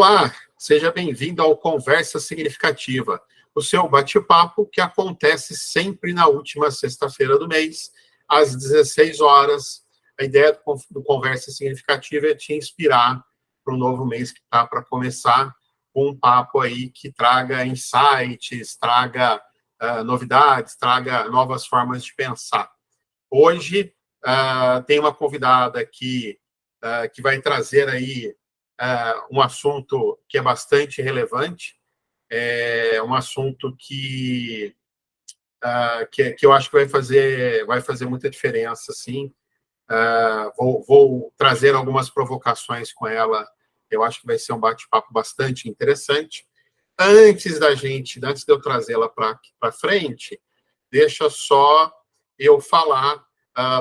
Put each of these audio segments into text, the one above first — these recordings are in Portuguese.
Olá, seja bem-vindo ao Conversa Significativa, o seu bate-papo que acontece sempre na última sexta-feira do mês, às 16 horas. A ideia do Conversa Significativa é te inspirar para o novo mês que está para começar, com um papo aí que traga insights, traga novidades, traga novas formas de pensar. Hoje tem uma convidada aqui que vai trazer aí um assunto que é bastante relevante, um assunto que eu acho que vai fazer muita diferença, sim. Vou trazer algumas provocações com ela, eu acho que vai ser um bate-papo bastante interessante. Antes de eu trazê-la para frente, deixa só eu falar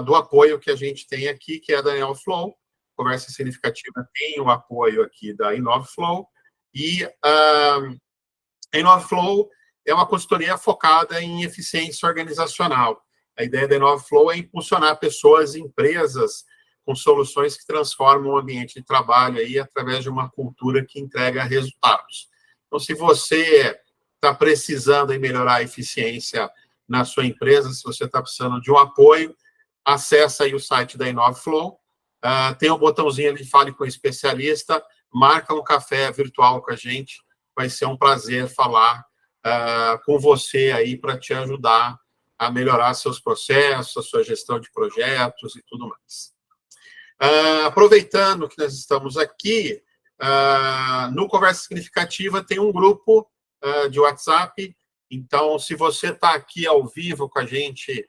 do apoio que a gente tem aqui, que é a Daniel Flow. Conversa Significativa tem o apoio aqui da InoveFlow, e a InoveFlow é uma consultoria focada em eficiência organizacional. A ideia da InoveFlow é impulsionar pessoas e empresas com soluções que transformam o ambiente de trabalho aí através de uma cultura que entrega resultados. Então, se você está precisando de melhorar a eficiência na sua empresa, se você está precisando de um apoio, acessa aí o site da InoveFlow. Tem um botãozinho ali, fale com o especialista, marca um café virtual com a gente, vai ser um prazer falar com você aí para te ajudar a melhorar seus processos, a sua gestão de projetos e tudo mais. Aproveitando que nós estamos aqui, no Conversa Significativa tem um grupo de WhatsApp, então se você está aqui ao vivo com a gente,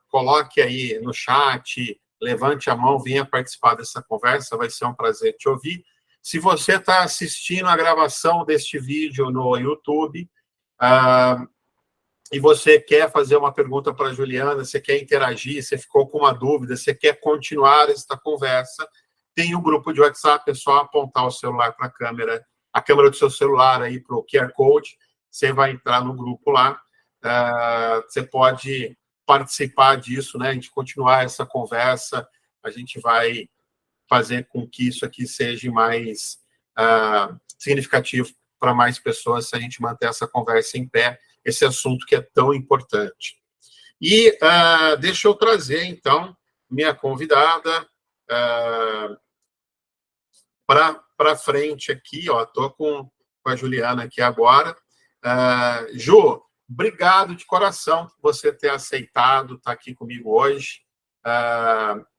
coloque aí no chat, levante a mão, venha participar dessa conversa, vai ser um prazer te ouvir. Se você está assistindo a gravação deste vídeo no YouTube, e você quer fazer uma pergunta para a Juliana, você quer interagir, você ficou com uma dúvida, você quer continuar esta conversa, tem um grupo de WhatsApp, é só apontar o celular para a câmera do seu celular aí para o QR Code, você vai entrar no grupo lá, você pode participar disso, né? A gente continuar essa conversa, a gente vai fazer com que isso aqui seja mais significativo para mais pessoas, se a gente manter essa conversa em pé, esse assunto que é tão importante. E deixa eu trazer, então, minha convidada para frente aqui, ó, estou com a Juliana aqui agora. Ju, obrigado de coração por você ter aceitado estar aqui comigo hoje,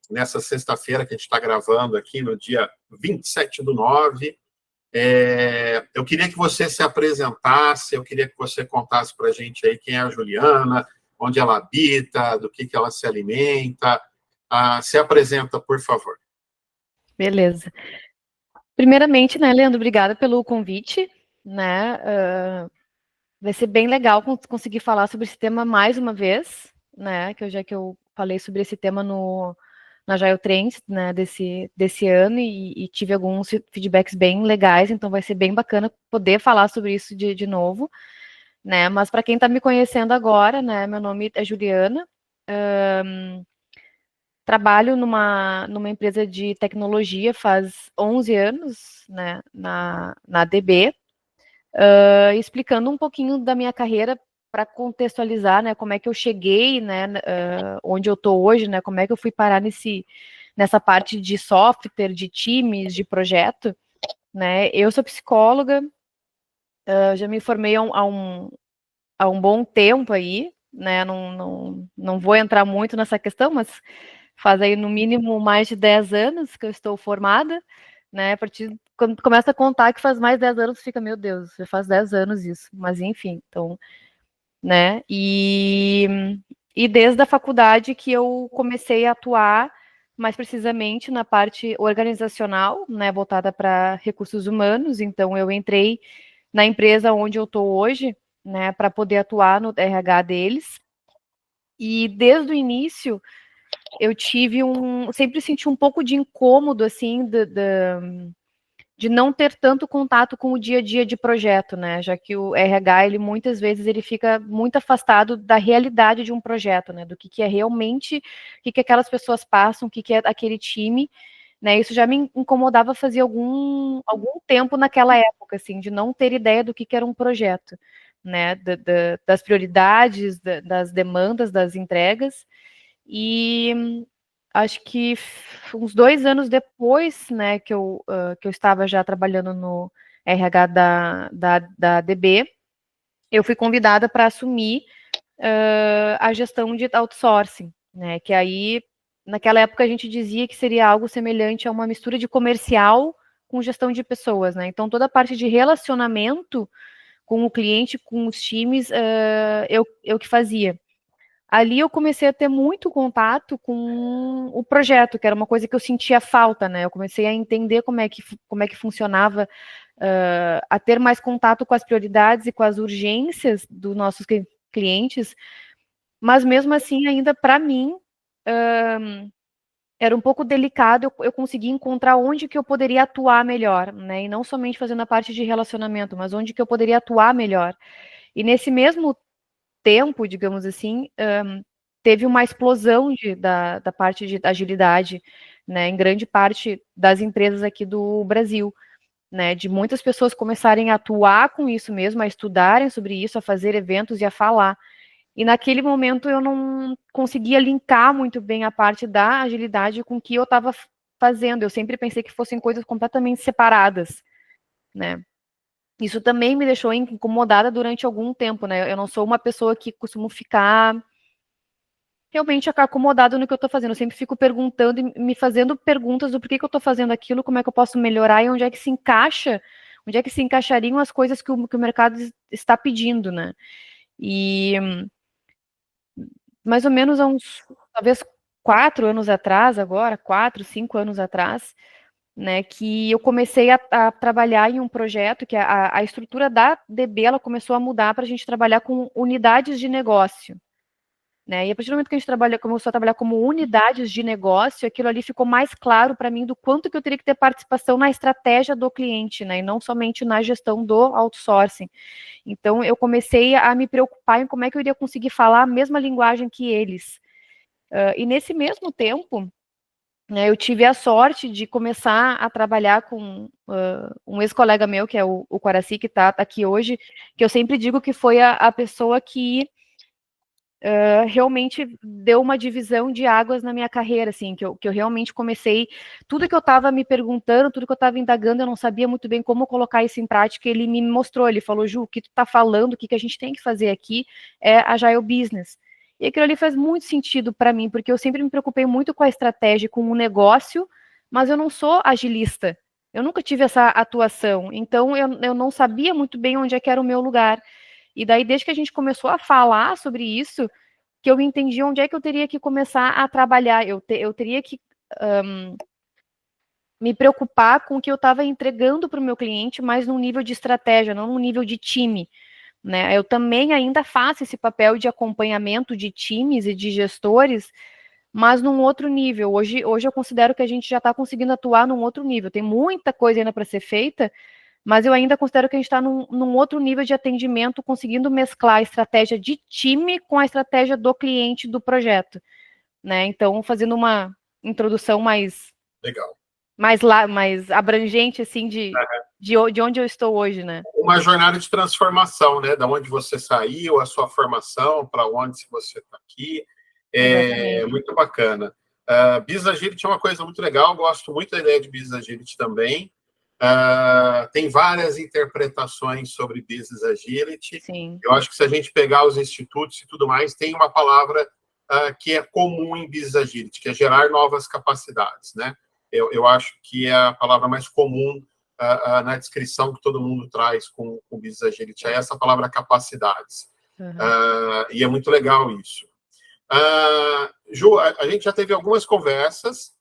nessa sexta-feira que a gente está gravando aqui, no dia 27/9. Eu queria que você se apresentasse, eu queria que você contasse para a gente aí quem é a Juliana, onde ela habita, do que ela se alimenta. Se apresenta, por favor. Beleza. Primeiramente, né, Leandro, obrigada pelo convite, né, vai ser bem legal conseguir falar sobre esse tema mais uma vez, né, já que eu falei sobre esse tema na Agile Trends, né, desse ano, e tive alguns feedbacks bem legais, então vai ser bem bacana poder falar sobre isso de novo, né, mas para quem está me conhecendo agora, né, meu nome é Juliana, trabalho numa empresa de tecnologia faz 11 anos, né, na ADB, explicando um pouquinho da minha carreira para contextualizar, né, como é que eu cheguei, né, onde eu estou hoje, né, como é que eu fui parar nessa parte de software, de times, de projeto, né. Eu sou psicóloga, já me formei há um bom tempo aí, né, não vou entrar muito nessa questão, mas faz aí no mínimo mais de 10 anos que eu estou formada, né, a partir quando começa a contar que faz mais de 10 anos, fica, meu Deus, já faz 10 anos isso, mas enfim, então, né, e desde a faculdade que eu comecei a atuar mais precisamente na parte organizacional, né, voltada para recursos humanos, então eu entrei na empresa onde eu estou hoje, né, para poder atuar no RH deles, e desde o início eu sempre senti um pouco de incômodo, assim, de não ter tanto contato com o dia a dia de projeto, né, já que o RH, ele muitas vezes, ele fica muito afastado da realidade de um projeto, né, do que é realmente, o que aquelas pessoas passam, o que é aquele time, né? Isso já me incomodava fazia algum tempo naquela época, assim, de não ter ideia do que era um projeto, né? Das prioridades, das demandas, das entregas. E acho que uns 2 anos depois, né, que eu estava já trabalhando no RH da DB, eu fui convidada para assumir a gestão de outsourcing, né, que aí, naquela época, a gente dizia que seria algo semelhante a uma mistura de comercial com gestão de pessoas, né, então toda a parte de relacionamento com o cliente, com os times, eu que fazia. Ali eu comecei a ter muito contato com o projeto, que era uma coisa que eu sentia falta, né? Eu comecei a entender como é que funcionava, a ter mais contato com as prioridades e com as urgências dos nossos clientes, mas mesmo assim, ainda para mim, era um pouco delicado eu conseguir encontrar onde que eu poderia atuar melhor, né? E não somente fazendo a parte de relacionamento, mas onde que eu poderia atuar melhor. E nesse mesmo tempo, digamos assim, teve uma explosão da parte de agilidade, né, em grande parte das empresas aqui do Brasil, né, de muitas pessoas começarem a atuar com isso mesmo, a estudarem sobre isso, a fazer eventos e a falar. E naquele momento eu não conseguia linkar muito bem a parte da agilidade com o que eu estava fazendo. Eu sempre pensei que fossem coisas completamente separadas, né. Isso também me deixou incomodada durante algum tempo, né? Eu não sou uma pessoa que costumo ficar realmente acomodada no que eu estou fazendo. Eu sempre fico perguntando e me fazendo perguntas do porquê que eu estou fazendo aquilo, como é que eu posso melhorar e onde é que se encaixa, onde é que se encaixariam as coisas que o mercado está pedindo, né? E mais ou menos há uns, talvez 4 anos atrás, agora, 4, 5 anos atrás, né, que eu comecei a trabalhar em um projeto que a estrutura da DB ela começou a mudar para a gente trabalhar com unidades de negócio, né? E a partir do momento que a gente começou a trabalhar como unidades de negócio, aquilo ali ficou mais claro para mim do quanto que eu teria que ter participação na estratégia do cliente, né, e não somente na gestão do outsourcing. Então eu comecei a me preocupar em como é que eu iria conseguir falar a mesma linguagem que eles. E nesse mesmo tempo, né, eu tive a sorte de começar a trabalhar com um ex-colega meu, que é o Quaraci, que está aqui hoje, que eu sempre digo que foi a pessoa que realmente deu uma divisão de águas na minha carreira, assim, que eu realmente comecei, tudo que eu estava me perguntando, tudo que eu estava indagando, eu não sabia muito bem como colocar isso em prática, ele me mostrou, ele falou, Ju, o que tu está falando, o que a gente tem que fazer aqui é Agile Business. E aquilo ali faz muito sentido para mim, porque eu sempre me preocupei muito com a estratégia, com o negócio, mas eu não sou agilista. Eu nunca tive essa atuação, então eu não sabia muito bem onde é que era o meu lugar. E daí, desde que a gente começou a falar sobre isso, que eu entendi onde é que eu teria que começar a trabalhar. Eu teria que me preocupar com o que eu estava entregando para o meu cliente, mas num nível de estratégia, não num nível de time. Né? Eu também ainda faço esse papel de acompanhamento de times e de gestores, mas num outro nível. Hoje eu considero que a gente já está conseguindo atuar num outro nível. Tem muita coisa ainda para ser feita, mas eu ainda considero que a gente está num outro nível de atendimento, conseguindo mesclar a estratégia de time com a estratégia do cliente do projeto, né? Então, fazendo uma introdução mais Legal. mais abrangente, assim, de onde eu estou hoje, né? Uma jornada de transformação, né? Da onde você saiu, a sua formação, para onde você está aqui. É muito bacana. Business Agility é uma coisa muito legal, gosto muito da ideia de Business Agility também. Tem várias interpretações sobre Business Agility. Sim. Eu acho que se a gente pegar os institutos e tudo mais, tem uma palavra que é comum em Business Agility, que é gerar novas capacidades, né? Eu acho que é a palavra mais comum na descrição que todo mundo traz com o Business Agility, é essa palavra capacidades. E é muito legal isso. Ju, a gente já teve algumas conversas.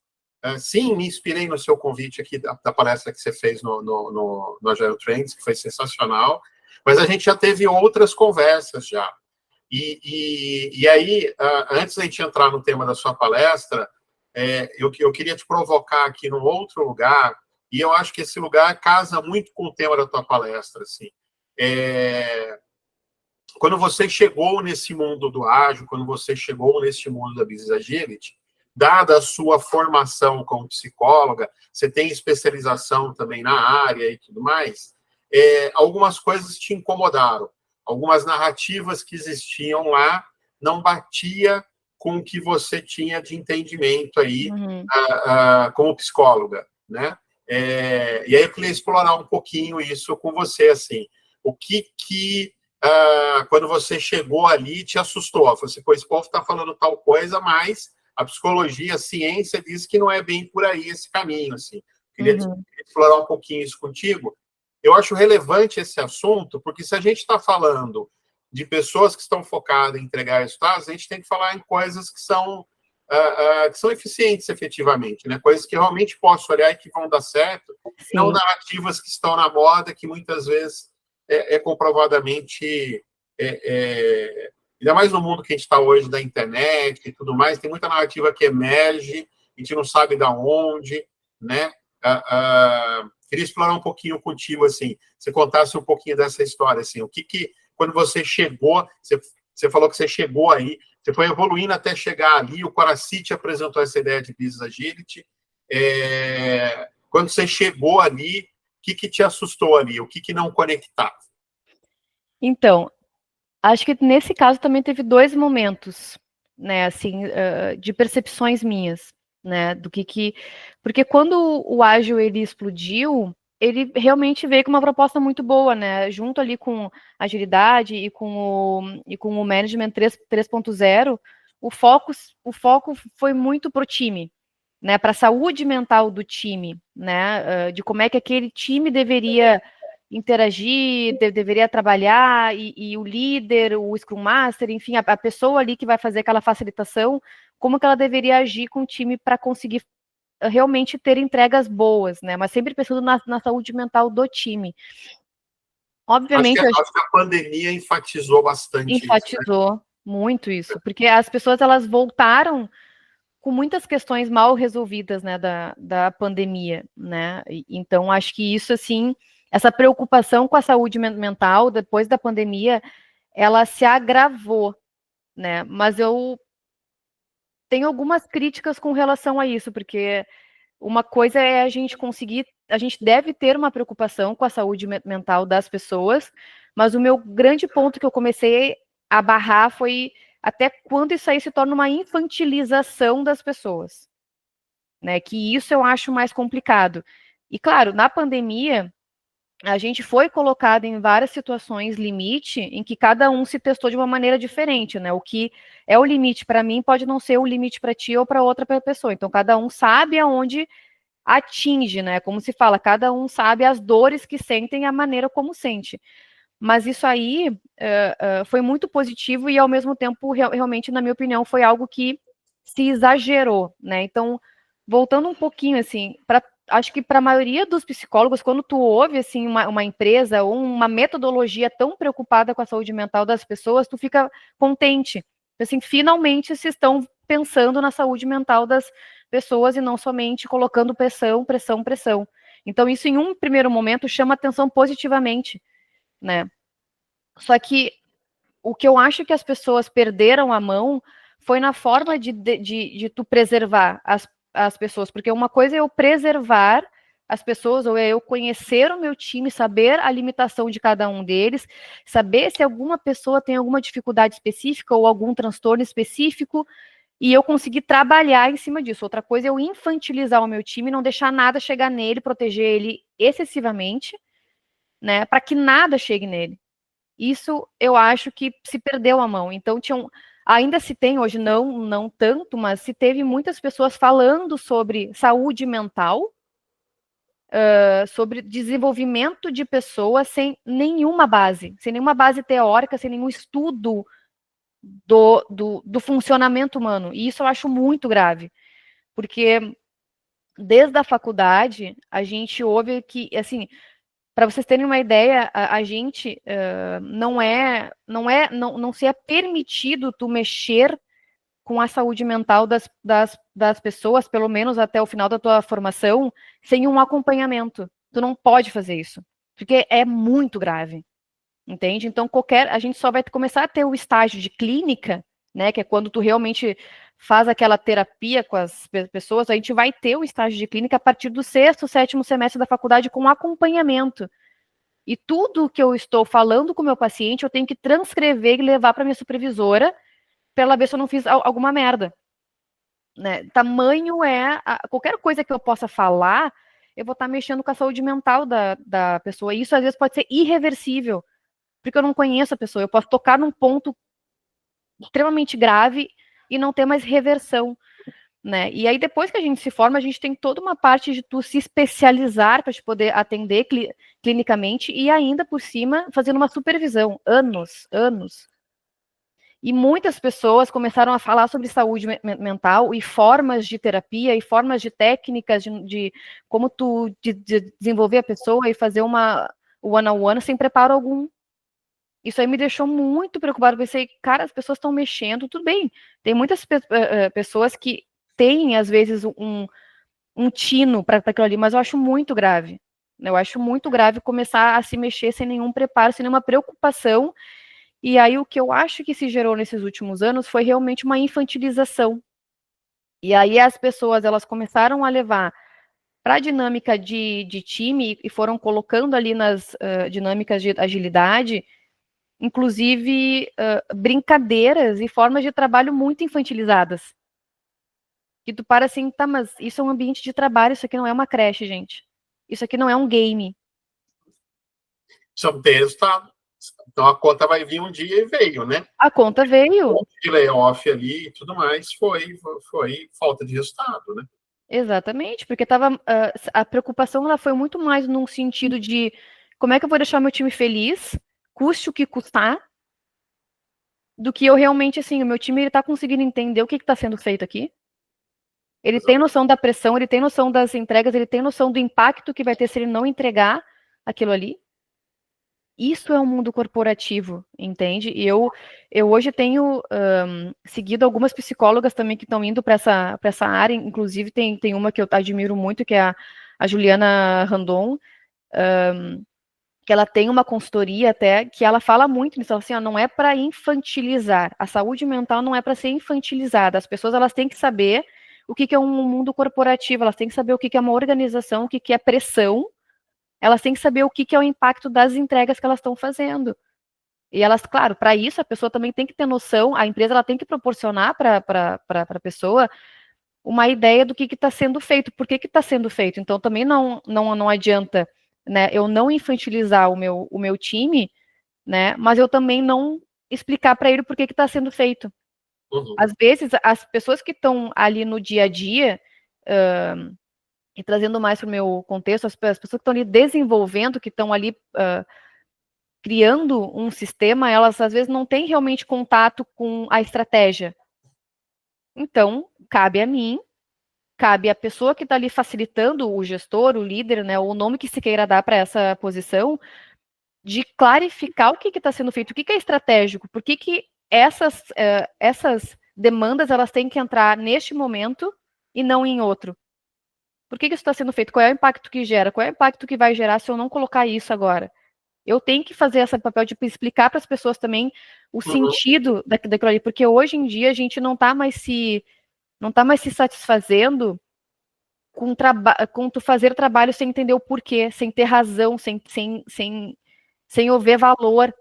Sim, me inspirei no seu convite aqui da palestra que você fez no Agile Trends, que foi sensacional, mas a gente já teve outras conversas já. E aí, antes da gente entrar no tema da sua palestra, eu queria te provocar aqui num outro lugar, e eu acho que esse lugar casa muito com o tema da tua palestra, assim. Quando você chegou nesse mundo do ágil, quando você chegou nesse mundo da Business Agility, dada a sua formação como psicóloga, você tem especialização também na área e tudo mais, algumas coisas te incomodaram. Algumas narrativas que existiam lá não batia com o que você tinha de entendimento aí como psicóloga, né? E aí eu queria explorar um pouquinho isso com você, assim. O que quando você chegou ali, te assustou? Você, pô, esse povo está falando tal coisa, mas a psicologia, a ciência diz que não é bem por aí esse caminho, assim. Queria explorar um pouquinho isso contigo. Eu acho relevante esse assunto, porque se a gente está falando de pessoas que estão focadas em entregar resultados, a gente tem que falar em coisas que são eficientes, efetivamente, né? Coisas que realmente posso olhar e que vão dar certo, Sim. Não narrativas que estão na moda, que muitas vezes comprovadamente, ainda mais no mundo que a gente está hoje, da internet e tudo mais, tem muita narrativa que emerge, a gente não sabe de onde, né? Queria explorar um pouquinho contigo, assim, você contasse um pouquinho dessa história, assim, o que quando você chegou, você falou que você chegou aí, você foi evoluindo até chegar ali, o Coraci te apresentou essa ideia de Business Agility, quando você chegou ali, o que te assustou ali, o que não conectava? Então, acho que nesse caso também teve 2 momentos, né, assim, de percepções minhas, né, porque quando o ágil ele explodiu, ele realmente veio com uma proposta muito boa, né, junto ali com agilidade e com o management 3.0, o foco foi muito pro time, né, para a saúde mental do time, né, de como é que aquele time deveria interagir, deveria trabalhar, e o líder, o Scrum Master, enfim, a pessoa ali que vai fazer aquela facilitação, como que ela deveria agir com o time para conseguir realmente ter entregas boas, né? Mas sempre pensando na saúde mental do time. Obviamente, acho que a pandemia enfatizou bastante isso. Enfatizou muito isso, porque as pessoas elas voltaram com muitas questões mal resolvidas, né, da pandemia, né? Então, acho que isso, assim, essa preocupação com a saúde mental depois da pandemia, ela se agravou, né? Mas eu tenho algumas críticas com relação a isso, porque uma coisa é a gente deve ter uma preocupação com a saúde mental das pessoas, mas o meu grande ponto que eu comecei a barrar foi até quando isso aí se torna uma infantilização das pessoas, né? Que isso eu acho mais complicado. E claro, na pandemia, a gente foi colocado em várias situações limite em que cada um se testou de uma maneira diferente, né? O que é o limite para mim pode não ser o limite para ti ou para outra pessoa. Então, cada um sabe aonde atinge, né? Como se fala, cada um sabe as dores que sentem e a maneira como sente. Mas isso aí foi muito positivo e, ao mesmo tempo, realmente, na minha opinião, foi algo que se exagerou, né? Então, voltando um pouquinho, assim, acho que para a maioria dos psicólogos, quando tu ouve, assim, uma empresa ou uma metodologia tão preocupada com a saúde mental das pessoas, tu fica contente. Assim, finalmente se estão pensando na saúde mental das pessoas e não somente colocando pressão, pressão, pressão. Então, isso, em um primeiro momento, chama atenção positivamente, né? Só que o que eu acho que as pessoas perderam a mão foi na forma de tu preservar as pessoas, porque uma coisa é eu preservar as pessoas, ou é eu conhecer o meu time, saber a limitação de cada um deles, saber se alguma pessoa tem alguma dificuldade específica ou algum transtorno específico, e eu conseguir trabalhar em cima disso. Outra coisa é eu infantilizar o meu time, não deixar nada chegar nele, proteger ele excessivamente, né, para que nada chegue nele. Isso eu acho que se perdeu a mão. Então, ainda se tem, hoje não tanto, mas se teve muitas pessoas falando sobre saúde mental, sobre desenvolvimento de pessoas sem nenhuma base teórica, sem nenhum estudo do funcionamento humano. E isso eu acho muito grave, porque desde a faculdade a gente ouve que, assim, para vocês terem uma ideia, a gente não se é permitido tu mexer com a saúde mental das pessoas, pelo menos até o final da tua formação, sem um acompanhamento. Tu não pode fazer isso, porque é muito grave, entende? Então, a gente só vai começar a ter o estágio de clínica, né, que é quando tu realmente faz aquela terapia com as pessoas, a gente vai ter o estágio de clínica a partir do 6º, 7º semestre da faculdade com acompanhamento. E tudo que eu estou falando com o meu paciente, eu tenho que transcrever e levar para minha supervisora para ela ver se eu não fiz alguma merda. Né? Tamanho qualquer coisa que eu possa falar, eu vou estar mexendo com a saúde mental da pessoa. E isso, às vezes, pode ser irreversível, porque eu não conheço a pessoa. Eu posso tocar num ponto extremamente grave e não ter mais reversão. Né? E aí, depois que a gente se forma, a gente tem toda uma parte de tu se especializar para te poder atender clinicamente e ainda, por cima, fazendo uma supervisão. Anos. E muitas pessoas começaram a falar sobre saúde mental e formas de terapia e formas de técnicas de como tu de desenvolver a pessoa e fazer uma one-on-one sem preparo algum. Isso aí me deixou muito preocupada. Pensei, cara, as pessoas estão mexendo, tudo bem. Tem muitas pessoas que têm, às vezes, um tino para aquilo ali, mas eu acho muito grave. Eu acho muito grave começar a se mexer sem nenhum preparo, sem nenhuma preocupação. E aí o que eu acho que se gerou nesses últimos anos foi realmente uma infantilização. E aí as pessoas, elas começaram a levar para a dinâmica de time e foram colocando ali nas dinâmicas de agilidade, inclusive brincadeiras e formas de trabalho muito infantilizadas. Que tu para assim, tá, mas isso é um ambiente de trabalho, isso aqui não é uma creche, gente. Isso aqui não é um game. Só tem resultado. Então a conta vai vir um dia e veio, né? A conta veio. De layoff ali e tudo mais foi falta de resultado, né? Exatamente, porque a preocupação ela foi muito mais num sentido de como é que eu vou deixar meu time feliz, custe o que custar, do que eu realmente, assim, o meu time ele tá conseguindo entender o que está sendo feito aqui. Ele tem noção da pressão, ele tem noção das entregas, ele tem noção do impacto que vai ter se ele não entregar aquilo ali. Isso é um mundo corporativo, entende? E eu hoje tenho seguido algumas psicólogas também que estão indo para essa área, inclusive tem uma que eu admiro muito, que é a Juliana Randon, que ela tem uma consultoria até, que ela fala muito nisso, ela assim, ó, não é para infantilizar, a saúde mental não é para ser infantilizada, as pessoas elas têm que saber o que é um mundo corporativo, elas têm que saber o que é uma organização, o que é pressão, elas têm que saber o que é o impacto das entregas que elas estão fazendo. E elas, claro, para isso a pessoa também tem que ter noção, a empresa ela tem que proporcionar para a pessoa uma ideia do que está sendo feito, por que está sendo feito. Então também não adianta, né, eu não infantilizar o meu time, né, mas eu também não explicar para ele por que está sendo feito. Uhum. Às vezes, as pessoas que estão ali no dia a dia, e trazendo mais para o meu contexto, as pessoas que estão ali desenvolvendo, que estão ali criando um sistema, elas às vezes não têm realmente contato com a estratégia. Então, cabe a mim, cabe à pessoa que está ali facilitando, o gestor, o líder, né, o nome que se queira dar para essa posição, de clarificar o que está sendo feito, o que é estratégico, por que essas demandas elas têm que entrar neste momento e não em outro. Por que isso está sendo feito? Qual é o impacto que gera? Qual é o impacto que vai gerar se eu não colocar isso agora? Eu tenho que fazer esse papel de explicar para as pessoas também o sentido daquilo ali, porque hoje em dia a gente não está mais se satisfazendo com tu fazer trabalho sem entender o porquê, sem ter razão, sem haver valor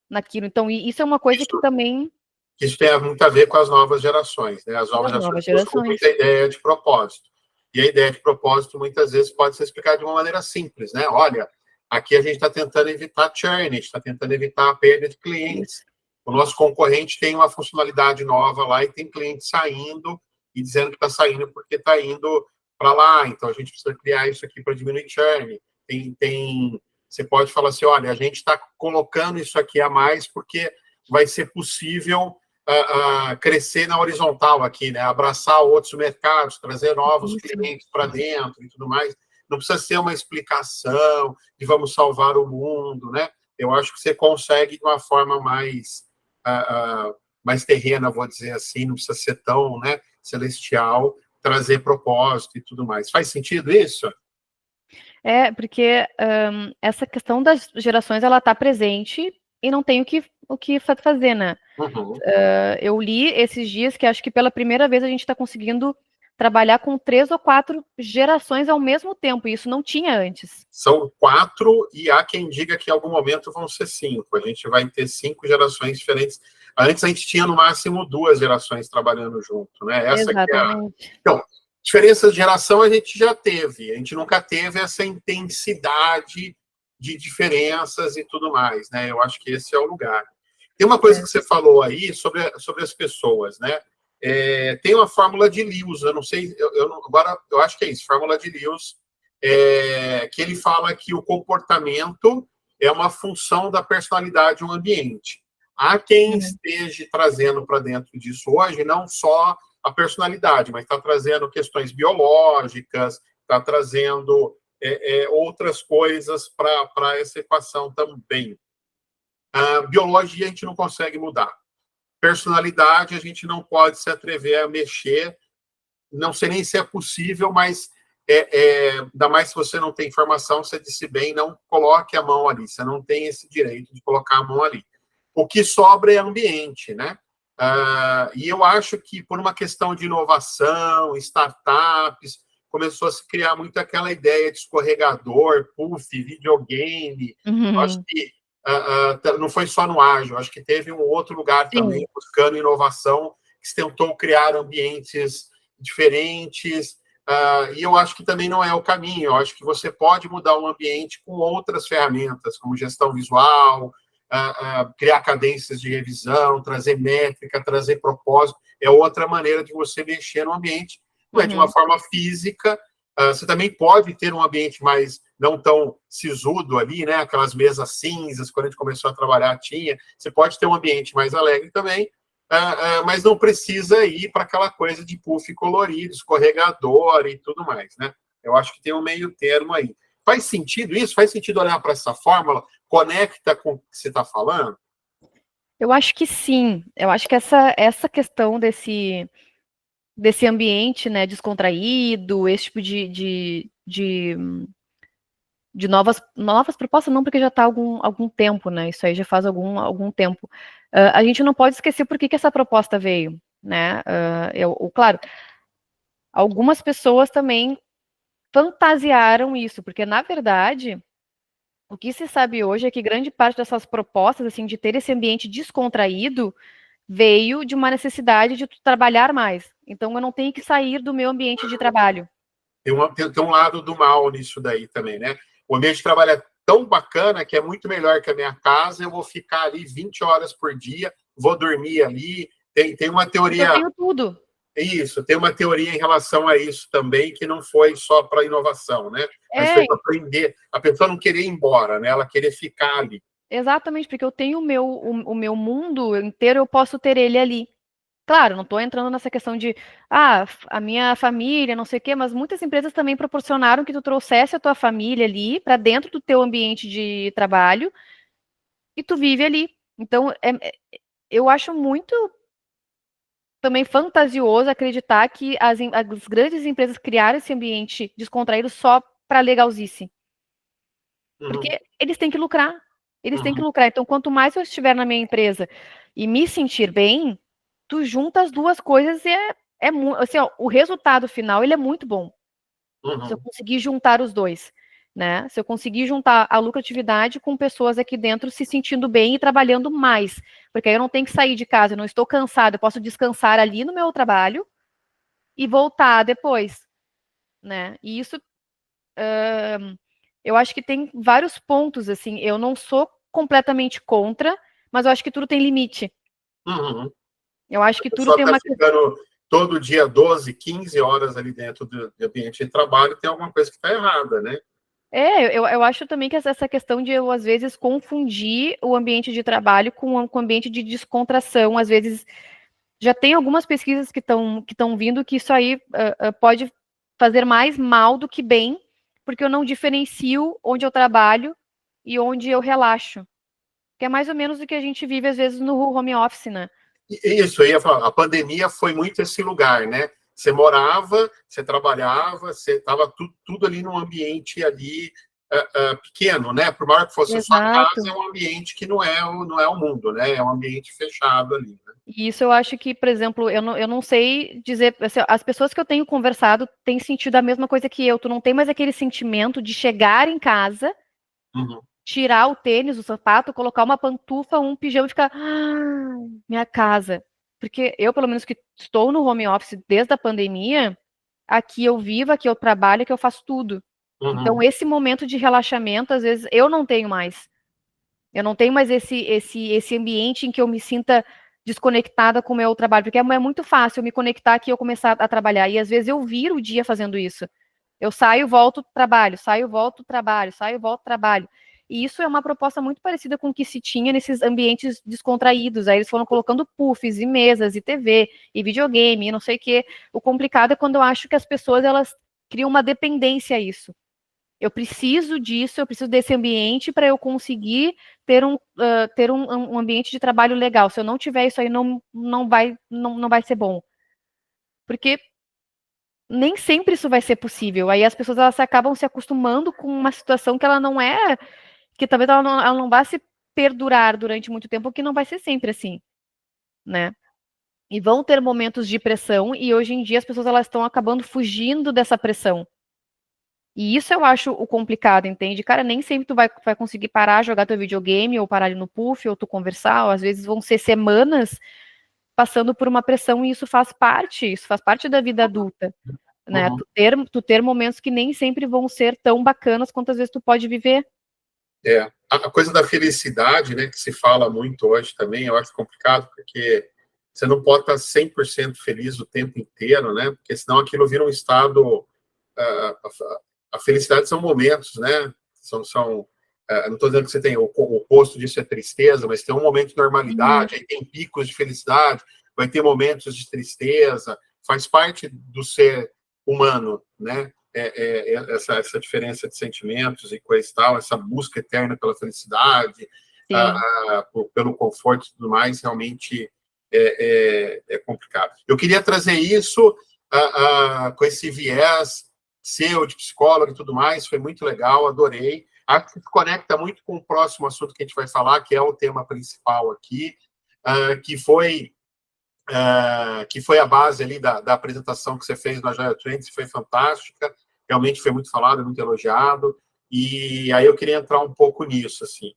naquilo. Então, isso é uma coisa que também... Isso tem muito a ver com as novas gerações, né? As novas gerações buscam muita ideia de propósito. E a ideia de propósito, muitas vezes, pode ser explicada de uma maneira simples, né? Olha, aqui a gente está tentando evitar churn, a gente está tentando evitar a perda de clientes. O nosso concorrente tem uma funcionalidade nova lá e tem cliente saindo e dizendo que está saindo porque está indo para lá. Então, a gente precisa criar isso aqui para diminuir churn. Você pode falar assim, olha, a gente está colocando isso aqui a mais porque vai ser possível crescer na horizontal aqui, né? Abraçar outros mercados, trazer novos clientes para dentro e tudo mais. Não precisa ser uma explicação de vamos salvar o mundo, né? Eu acho que você consegue de uma forma mais terrena, vou dizer assim, não precisa ser tão, né, celestial, trazer propósito e tudo mais. Faz sentido isso? Porque essa questão das gerações, ela está presente e não tem o que o que fazer, né? Uhum. Eu li esses dias que acho que pela primeira vez a gente está conseguindo trabalhar com 3 ou 4 gerações ao mesmo tempo, e isso não tinha antes. São 4, e há quem diga que em algum momento vão ser 5. A gente vai ter 5 gerações diferentes. Antes a gente tinha no máximo 2 gerações trabalhando junto, né? Essa que é a... Exatamente. Então, diferença de geração a gente já teve. A gente nunca teve essa intensidade de diferenças e tudo mais, né? Eu acho que esse é o lugar. Tem uma coisa que você falou aí sobre as pessoas, né? Tem uma fórmula de Lewis, eu não sei, agora eu acho que é isso, fórmula de Lewis, que ele fala que o comportamento é uma função da personalidade do ambiente. Há quem esteja trazendo para dentro disso hoje não só a personalidade, mas está trazendo questões biológicas, está trazendo outras coisas para essa equação também. A biologia a gente não consegue mudar. Personalidade a gente não pode se atrever a mexer, não sei nem se é possível, mas ainda mais se você não tem informação, você disse bem, não coloque a mão ali, você não tem esse direito de colocar a mão ali. O que sobra é ambiente, né? E eu acho que por uma questão de inovação, startups, começou a se criar muito aquela ideia de escorregador, puff, videogame. Acho que não foi só no ágil, acho que teve um outro lugar também buscando inovação, que se tentou criar ambientes diferentes, e eu acho que também não é o caminho. Eu acho que você pode mudar o ambiente com outras ferramentas, como gestão visual, criar cadências de revisão, trazer métrica, trazer propósito. É outra maneira de você mexer no ambiente, não é de uma forma física. Você também pode ter um ambiente mais não tão sisudo ali, né? Aquelas mesas cinzas, quando a gente começou a trabalhar, tinha. Você pode ter um ambiente mais alegre também, mas não precisa ir para aquela coisa de puff colorido, escorregador e tudo mais, né? Eu acho que tem um meio termo aí. Faz sentido isso? Faz sentido olhar para essa fórmula? Conecta com o que você está falando? Eu acho que sim. Eu acho que essa questão desse ambiente, né, descontraído, esse tipo de novas propostas, não, porque já está há algum tempo, né? Isso aí já faz algum tempo. A gente não pode esquecer por que essa proposta veio, né? Claro, algumas pessoas também fantasiaram isso, porque, na verdade, o que se sabe hoje é que grande parte dessas propostas, assim, de ter esse ambiente descontraído, veio de uma necessidade de trabalhar mais. Então, eu não tenho que sair do meu ambiente de trabalho. Tem um lado do mal nisso daí também, né? O ambiente de trabalho é tão bacana que é muito melhor que a minha casa, eu vou ficar ali 20 horas por dia, vou dormir ali. Tem uma teoria... Eu tenho tudo. Isso, tem uma teoria em relação a isso também, que não foi só para inovação, né? Mas foi para aprender. A pessoa não queria ir embora, né? Ela queria ficar ali. Exatamente, porque eu tenho o meu mundo inteiro, eu posso ter ele ali. Claro, não estou entrando nessa questão de a minha família, não sei o quê, mas muitas empresas também proporcionaram que tu trouxesse a tua família ali para dentro do teu ambiente de trabalho e tu vive ali. Então, eu acho muito também fantasioso acreditar que as grandes empresas criaram esse ambiente descontraído só para legalzice. Porque eles têm que lucrar. Eles têm que lucrar. Então, quanto mais eu estiver na minha empresa e me sentir bem, tu junta as duas coisas e assim, ó, o resultado final ele é muito bom. Se eu conseguir juntar os dois, né? Se eu conseguir juntar a lucratividade com pessoas aqui dentro se sentindo bem e trabalhando mais, porque aí eu não tenho que sair de casa, eu não estou cansada, eu posso descansar ali no meu trabalho e voltar depois, né? E isso eu acho que tem vários pontos, assim, eu não sou completamente contra, mas eu acho que tudo tem limite. Eu acho que tudo tem uma... ficando todo dia 12, 15 horas ali dentro do ambiente de trabalho, tem alguma coisa que está errada, né? Eu acho também que essa questão de eu, às vezes, confundir o ambiente de trabalho com o ambiente de descontração, às vezes, já tem algumas pesquisas que estão vindo que isso aí pode fazer mais mal do que bem, porque eu não diferencio onde eu trabalho e onde eu relaxo. Que é mais ou menos o que a gente vive, às vezes, no home office, né? Isso, eu ia falar, a pandemia foi muito esse lugar, né? Você morava, você trabalhava, você estava tudo ali num ambiente ali pequeno, né? Por maior que fosse a sua Exato. casa, é um ambiente que não é o mundo, né? É um ambiente fechado ali, né? E isso eu acho que, por exemplo, eu não sei dizer, assim, as pessoas que eu tenho conversado têm sentido a mesma coisa que eu. Tu não tem mais aquele sentimento de chegar em casa, Uhum, tirar o tênis, o sapato, colocar uma pantufa, um pijama e ficar, minha casa. Porque eu, pelo menos que estou no home office desde a pandemia, aqui eu vivo, aqui eu trabalho, aqui eu faço tudo. Então, uhum, esse momento de relaxamento, às vezes, eu não tenho mais. Eu não tenho mais esse ambiente em que eu me sinta desconectada com o meu trabalho, porque é muito fácil eu me conectar aqui e eu começar a trabalhar. E às vezes eu viro o dia fazendo isso. Eu saio, volto, trabalho, saio, volto, trabalho, saio, volto, trabalho. E isso é uma proposta muito parecida com o que se tinha nesses ambientes descontraídos. Aí eles foram colocando puffs e mesas e TV e videogame e não sei o quê. O complicado é quando eu acho que as pessoas elas criam uma dependência a isso. Eu preciso disso, eu preciso desse ambiente para eu conseguir ter um ambiente de trabalho legal. Se eu não tiver isso aí, não vai ser bom. Porque nem sempre isso vai ser possível. Aí as pessoas elas acabam se acostumando com uma situação que ela não é, que talvez ela não vá se perdurar durante muito tempo, que não vai ser sempre assim, né? E vão ter momentos de pressão, e hoje em dia as pessoas elas estão acabando fugindo dessa pressão. E isso eu acho o complicado, entende? Cara, nem sempre tu vai conseguir parar, jogar teu videogame, ou parar ali no puff, ou tu conversar, ou às vezes vão ser semanas passando por uma pressão, e isso faz parte da vida adulta, né? uhum. Tu ter momentos que nem sempre vão ser tão bacanas quanto às vezes tu pode viver. A coisa da felicidade, né, que se fala muito hoje também, eu acho complicado, porque você não pode estar 100% feliz o tempo inteiro, né? Porque senão aquilo vira um estado. A felicidade são momentos, né? Não estou dizendo que você tem o oposto disso é tristeza, mas tem um momento de Uhum. normalidade, aí tem picos de felicidade, vai ter momentos de tristeza, faz parte do ser humano, né? Essa diferença de sentimentos e coisa e tal, essa busca eterna pela felicidade, Sim. pelo conforto e tudo mais, realmente é complicado. Eu queria trazer isso com esse viés seu, de psicólogo e tudo mais, foi muito legal, adorei. Acho que se conecta muito com o próximo assunto que a gente vai falar, que é o tema principal aqui, que foi a base ali da apresentação que você fez na Agile Trends, foi fantástica, realmente foi muito falado, muito elogiado, e aí eu queria entrar um pouco nisso, assim.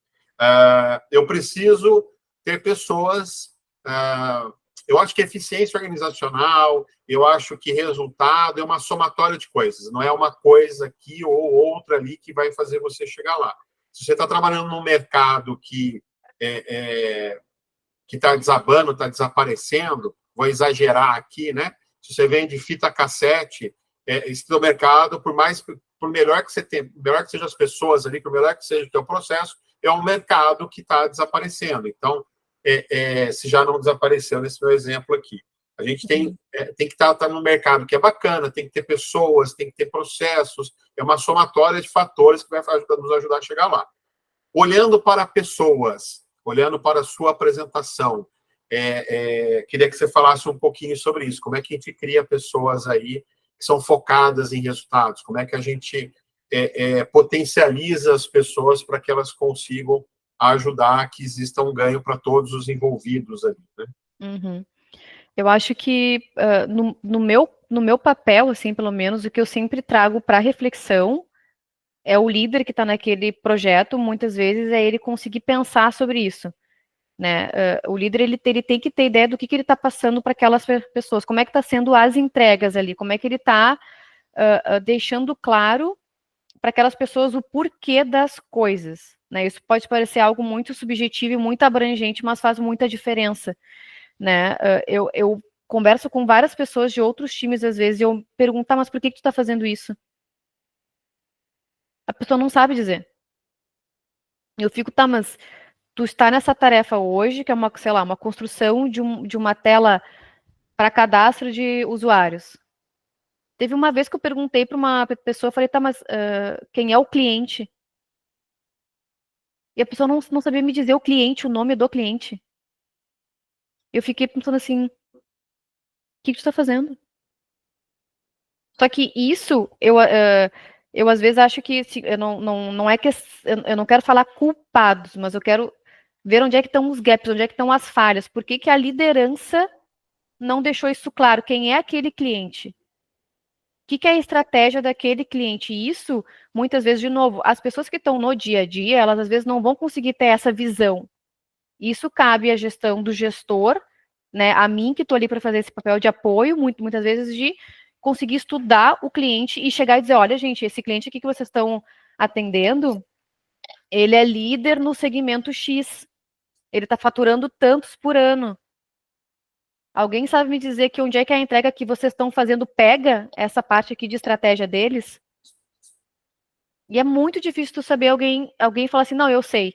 Eu preciso ter pessoas, eu acho que eficiência organizacional, eu acho que resultado é uma somatória de coisas, não é uma coisa aqui ou outra ali que vai fazer você chegar lá. Se você está trabalhando num mercado que está desabando, está desaparecendo, vou exagerar aqui, né? Se você vende fita cassete, esse teu mercado, por melhor que você tenha, melhor que sejam as pessoas ali, por melhor que seja o teu processo, é um mercado que está desaparecendo. Então, se já não desapareceu nesse meu exemplo aqui. A gente tem que estar no mercado que é bacana, tem que ter pessoas, tem que ter processos, é uma somatória de fatores que vai nos ajudar a chegar lá. Olhando para pessoas, olhando para a sua apresentação, queria que você falasse um pouquinho sobre isso. Como é que a gente cria pessoas aí que são focadas em resultados? Como é que a gente potencializa as pessoas para que elas consigam ajudar que exista um ganho para todos os envolvidos ali, né? Uhum. Eu acho que no meu papel, assim, pelo menos, o que eu sempre trago para reflexão é o líder que está naquele projeto, muitas vezes é ele conseguir pensar sobre isso, né? O líder ele tem que ter ideia do que ele está passando para aquelas pessoas, como é que está sendo as entregas ali, como é que ele está deixando claro para aquelas pessoas o porquê das coisas, né? Isso pode parecer algo muito subjetivo e muito abrangente, mas faz muita diferença, né? Eu converso com várias pessoas de outros times às vezes e eu pergunto, mas por que tu está fazendo isso? A pessoa não sabe dizer. Eu fico, tá, mas tu está nessa tarefa hoje, que é uma, sei lá, uma construção de uma tela para cadastro de usuários. Teve uma vez que eu perguntei para uma pessoa, eu falei, tá, mas quem é o cliente? E a pessoa não sabia me dizer o cliente, o nome do cliente. Eu fiquei pensando assim, o que tu está fazendo? Só que isso, eu às vezes acho que eu não é que eu não quero falar culpados, mas eu quero ver onde é que estão os gaps, onde é que estão as falhas, por que que a liderança não deixou isso claro, quem é aquele cliente? O que é a estratégia daquele cliente? E isso, muitas vezes, de novo, as pessoas que estão no dia a dia, elas às vezes não vão conseguir ter essa visão. Isso cabe à gestão do gestor, né? A mim que estou ali para fazer esse papel de apoio, muitas vezes, de conseguir estudar o cliente e chegar e dizer, olha, gente, esse cliente aqui que vocês estão atendendo, ele é líder no segmento X. Ele está faturando tantos por ano. Alguém sabe me dizer que onde é que é a entrega que vocês estão fazendo pega essa parte aqui de estratégia deles? E é muito difícil tu saber alguém falar assim, não, eu sei.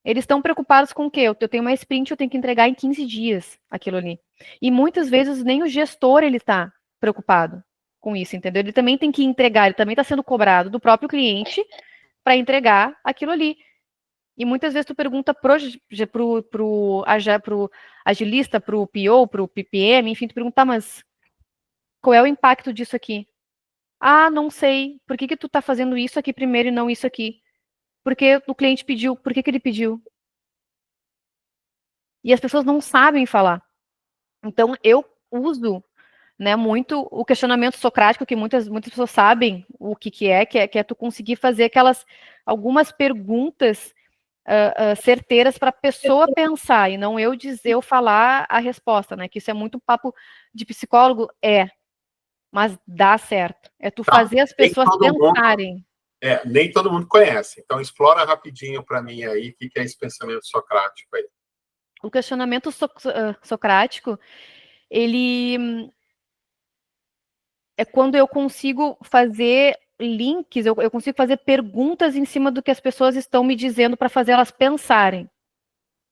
Eles estão preocupados com o quê? Eu tenho uma sprint, eu tenho que entregar em 15 dias aquilo ali. E muitas vezes nem o gestor ele está preocupado com isso, entendeu? Ele também tem que entregar, ele também está sendo cobrado do próprio cliente para entregar aquilo ali. E muitas vezes tu pergunta pro agilista, pro PO, pro PPM, enfim, tu pergunta, mas qual é o impacto disso aqui? Ah, não sei. Por que tu tá fazendo isso aqui primeiro e não isso aqui? Porque o cliente pediu. Por que ele pediu? E as pessoas não sabem falar. Então, eu uso, né, muito o questionamento socrático, que muitas pessoas sabem o que é tu conseguir fazer algumas perguntas certeiras para a pessoa pensar, e não eu falar a resposta, né? Que isso é muito papo de psicólogo, mas dá certo. É tu fazer as pessoas pensarem. Nem todo mundo conhece. Então, explora rapidinho para mim aí o que é esse pensamento socrático aí. O questionamento socrático, ele é quando eu consigo fazer links, eu consigo fazer perguntas em cima do que as pessoas estão me dizendo para fazer elas pensarem,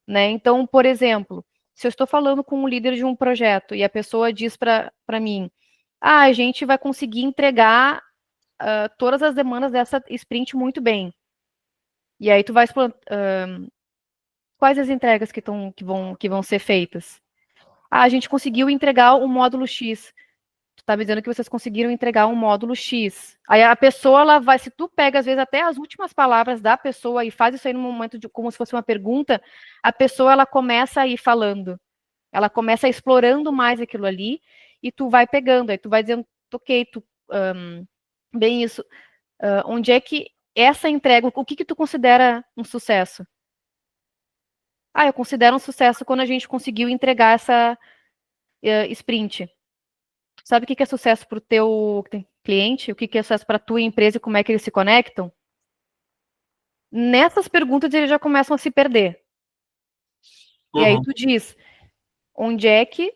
né? Então, por exemplo, se eu estou falando com um líder de um projeto e a pessoa diz para mim, a gente vai conseguir entregar todas as demandas dessa sprint muito bem. E aí tu vai explorando, quais as entregas que vão ser feitas? A gente conseguiu entregar o módulo X. Tu tá me dizendo que vocês conseguiram entregar um módulo X. Aí a pessoa, ela vai, se tu pega, às vezes, até as últimas palavras da pessoa e faz isso aí no momento como se fosse uma pergunta, a pessoa, ela começa a ir falando. Ela começa explorando mais aquilo ali e tu vai pegando. Aí tu vai dizendo, ok, bem isso. Onde é que essa entrega, o que tu considera um sucesso? Eu considero um sucesso quando a gente conseguiu entregar essa sprint. Sabe o que é sucesso para o teu cliente? O que é sucesso para a tua empresa e como é que eles se conectam? Nessas perguntas eles já começam a se perder. E aí tu diz, onde é que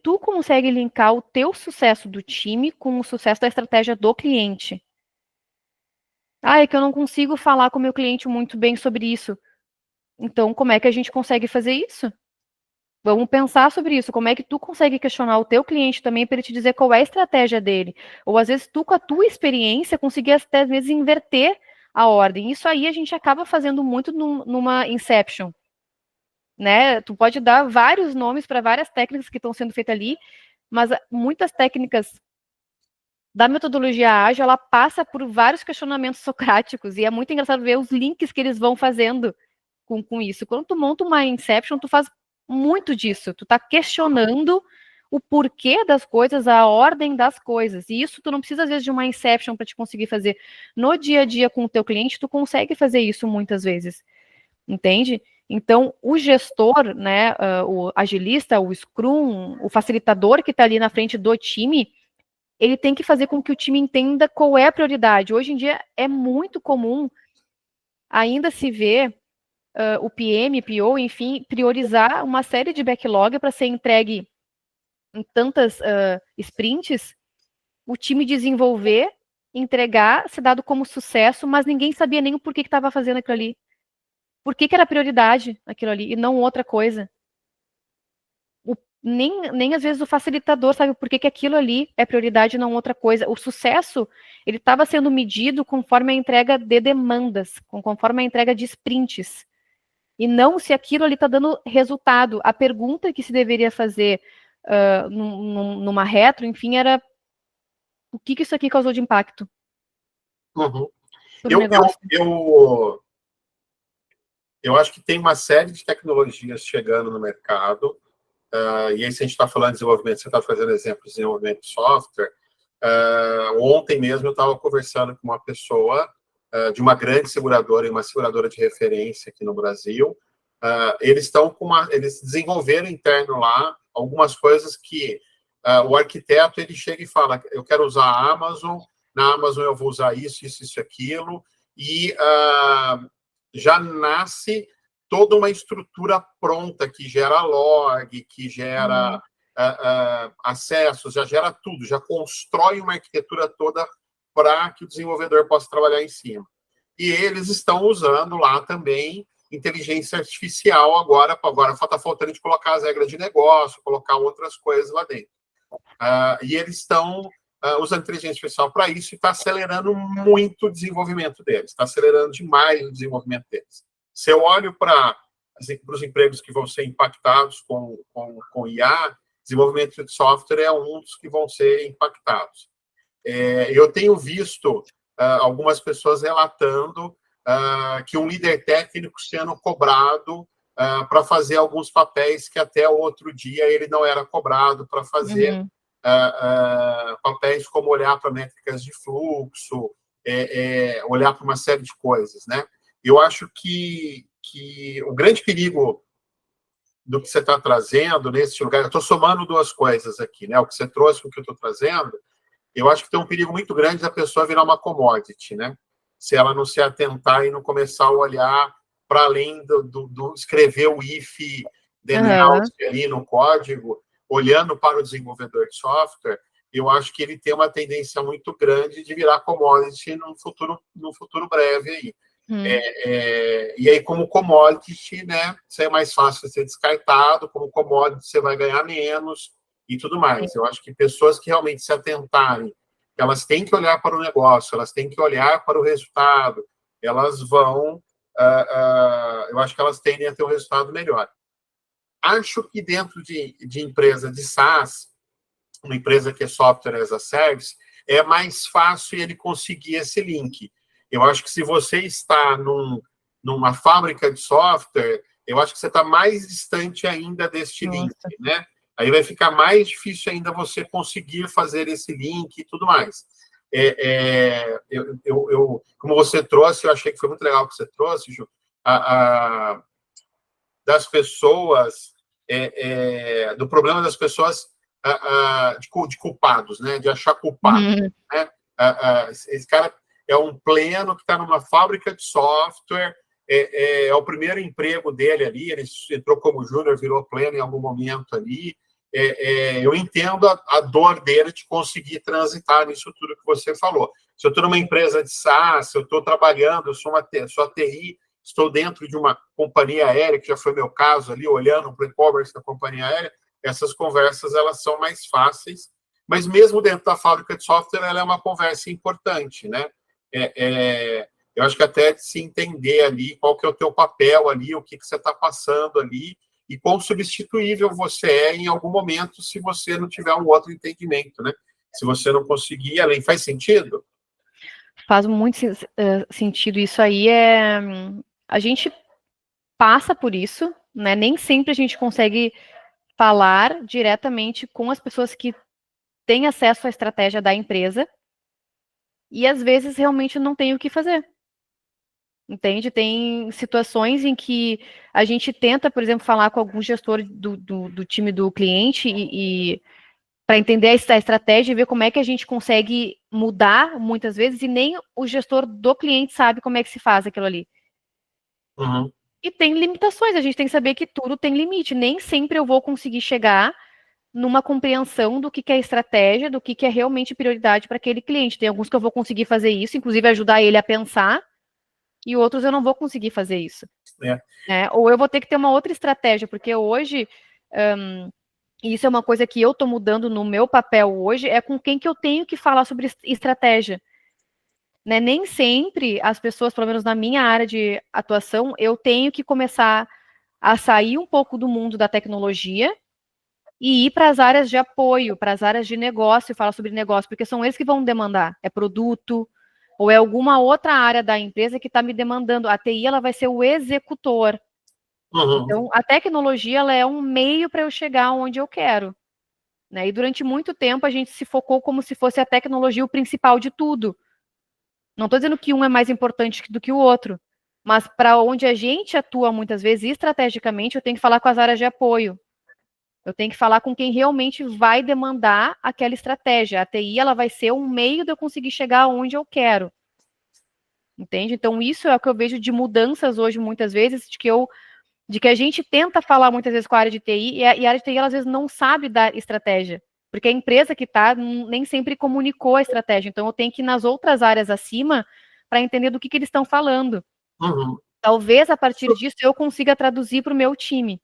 tu consegue linkar o teu sucesso do time com o sucesso da estratégia do cliente? É que eu não consigo falar com o meu cliente muito bem sobre isso. Então, como é que a gente consegue fazer isso? Vamos pensar sobre isso. Como é que tu consegue questionar o teu cliente também para ele te dizer qual é a estratégia dele? Ou às vezes tu, com a tua experiência, conseguir até às vezes inverter a ordem. Isso aí a gente acaba fazendo muito numa Inception. Né? Tu pode dar vários nomes para várias técnicas que estão sendo feitas ali, mas muitas técnicas da metodologia ágil, ela passa por vários questionamentos socráticos, e é muito engraçado ver os links que eles vão fazendo com isso. Quando tu monta uma Inception, tu faz muito disso, tu tá questionando o porquê das coisas, a ordem das coisas, e isso tu não precisa às vezes de uma Inception para te conseguir fazer. No dia a dia com o teu cliente, tu consegue fazer isso muitas vezes, entende? Então, o gestor, né, o agilista, o Scrum, o facilitador que está ali na frente do time, ele tem que fazer com que o time entenda qual é a prioridade. Hoje em dia é muito comum ainda se ver o PM, PO, enfim, priorizar uma série de backlog para ser entregue em tantas sprints, o time desenvolver, entregar, ser dado como sucesso, mas ninguém sabia nem o porquê que estava fazendo aquilo ali. Por que era prioridade aquilo ali e não outra coisa? Nem às vezes o facilitador sabe por que aquilo ali é prioridade e não outra coisa. O sucesso, ele estava sendo medido conforme a entrega de demandas, conforme a entrega de sprints. E não se aquilo ali está dando resultado. A pergunta que se deveria fazer numa retro, enfim, era o que isso aqui causou de impacto Uhum. para o negócio. Eu acho que tem uma série de tecnologias chegando no mercado, e aí se a gente está falando de desenvolvimento, você está fazendo exemplo de desenvolvimento de software. Ontem mesmo eu estava conversando com uma pessoa de uma grande seguradora, uma seguradora de referência aqui no Brasil. Eles desenvolveram interno lá algumas coisas que o arquiteto ele chega e fala: eu quero usar a Amazon, na Amazon eu vou usar isso, isso, isso, aquilo, e já nasce toda uma estrutura pronta que gera log, que gera acessos, já gera tudo, já constrói uma arquitetura toda para que o desenvolvedor possa trabalhar em cima. E eles estão usando lá também inteligência artificial agora está faltando de colocar as regras de negócio, colocar outras coisas lá dentro. E eles estão usando inteligência artificial para isso e está acelerando muito o desenvolvimento deles, está acelerando demais o desenvolvimento deles. Se eu olho para os empregos que vão ser impactados com IA, desenvolvimento de software é um dos que vão ser impactados. Eu tenho visto algumas pessoas relatando que um líder técnico sendo cobrado para fazer alguns papéis que até o outro dia ele não era cobrado para fazer, papéis como olhar para métricas de fluxo, olhar para uma série de coisas, né? Eu acho que o grande perigo do que você está trazendo nesse lugar, eu estou somando duas coisas aqui, né? O que você trouxe com o que eu estou trazendo, eu acho que tem um perigo muito grande da pessoa virar uma commodity, né? Se ela não se atentar e não começar a olhar para além do escrever o if, then else ali no código, olhando para o desenvolvedor de software, eu acho que ele tem uma tendência muito grande de virar commodity no futuro breve aí. E aí, como commodity, né, isso é mais fácil de ser descartado, como commodity você vai ganhar menos e tudo mais. Eu acho que pessoas que realmente se atentarem, elas têm que olhar para o negócio, elas têm que olhar para o resultado, elas vão, eu acho que elas tendem a ter um resultado melhor. Acho que dentro de empresa de SaaS, uma empresa que é software as a service, é mais fácil ele conseguir esse link. Eu acho que se você está numa fábrica de software, eu acho que você está mais distante ainda deste link, né? Aí vai ficar mais difícil ainda você conseguir fazer esse link e tudo mais. Como você trouxe, eu achei que foi muito legal que você trouxe, Ju, das pessoas, do problema das pessoas de culpados, né? De achar culpado. Né? Esse cara é um pleno que está numa fábrica de software, é o primeiro emprego dele ali, ele entrou como júnior, virou pleno em algum momento ali. Eu entendo a dor dele de conseguir transitar nisso tudo que você falou. Se eu estou numa empresa de SaaS, se eu estou trabalhando, eu sou a TI, estou dentro de uma companhia aérea, que já foi meu caso ali, olhando para o e-commerce da companhia aérea, essas conversas elas são mais fáceis, mas mesmo dentro da fábrica de software, ela é uma conversa importante, né? Eu acho que até de se entender ali qual que é o teu papel ali, o que você está passando ali, e quão substituível você é em algum momento se você não tiver um outro entendimento, né? Se você não conseguir, além, faz sentido? Faz muito sentido. Isso aí a gente passa por isso, né? Nem sempre a gente consegue falar diretamente com as pessoas que têm acesso à estratégia da empresa e às vezes realmente não tem o que fazer. Entende? Tem situações em que a gente tenta, por exemplo, falar com algum gestor do time do cliente e para entender a estratégia e ver como é que a gente consegue mudar muitas vezes e nem o gestor do cliente sabe como é que se faz aquilo ali. Uhum. E tem limitações, a gente tem que saber que tudo tem limite. Nem sempre eu vou conseguir chegar numa compreensão do que é estratégia, do que é realmente prioridade para aquele cliente. Tem alguns que eu vou conseguir fazer isso, inclusive ajudar ele a pensar, e outros eu não vou conseguir fazer isso. Ou eu vou ter que ter uma outra estratégia, porque hoje, e isso é uma coisa que eu estou mudando no meu papel hoje, é com quem que eu tenho que falar sobre estratégia. Né? Nem sempre as pessoas, pelo menos na minha área de atuação, eu tenho que começar a sair um pouco do mundo da tecnologia e ir para as áreas de apoio, para as áreas de negócio, falar sobre negócio, porque são eles que vão demandar. É produto, ou é alguma outra área da empresa que está me demandando. A TI, ela vai ser o executor. Então, a tecnologia, ela é um meio para eu chegar onde eu quero. Né? E durante muito tempo, a gente se focou como se fosse a tecnologia o principal de tudo. Não estou dizendo que um é mais importante do que o outro, mas para onde a gente atua muitas vezes, estrategicamente, eu tenho que falar com as áreas de apoio. Eu tenho que falar com quem realmente vai demandar aquela estratégia. A TI, ela vai ser um meio de eu conseguir chegar onde eu quero. Entende? Então, isso é o que eu vejo de mudanças hoje, muitas vezes, de que a gente tenta falar muitas vezes com a área de TI, e a área de TI, ela, às vezes, não sabe dar estratégia. Porque a empresa que está nem sempre comunicou a estratégia. Então, eu tenho que ir nas outras áreas acima para entender do que eles estão falando. Talvez, a partir disso, eu consiga traduzir para o meu time.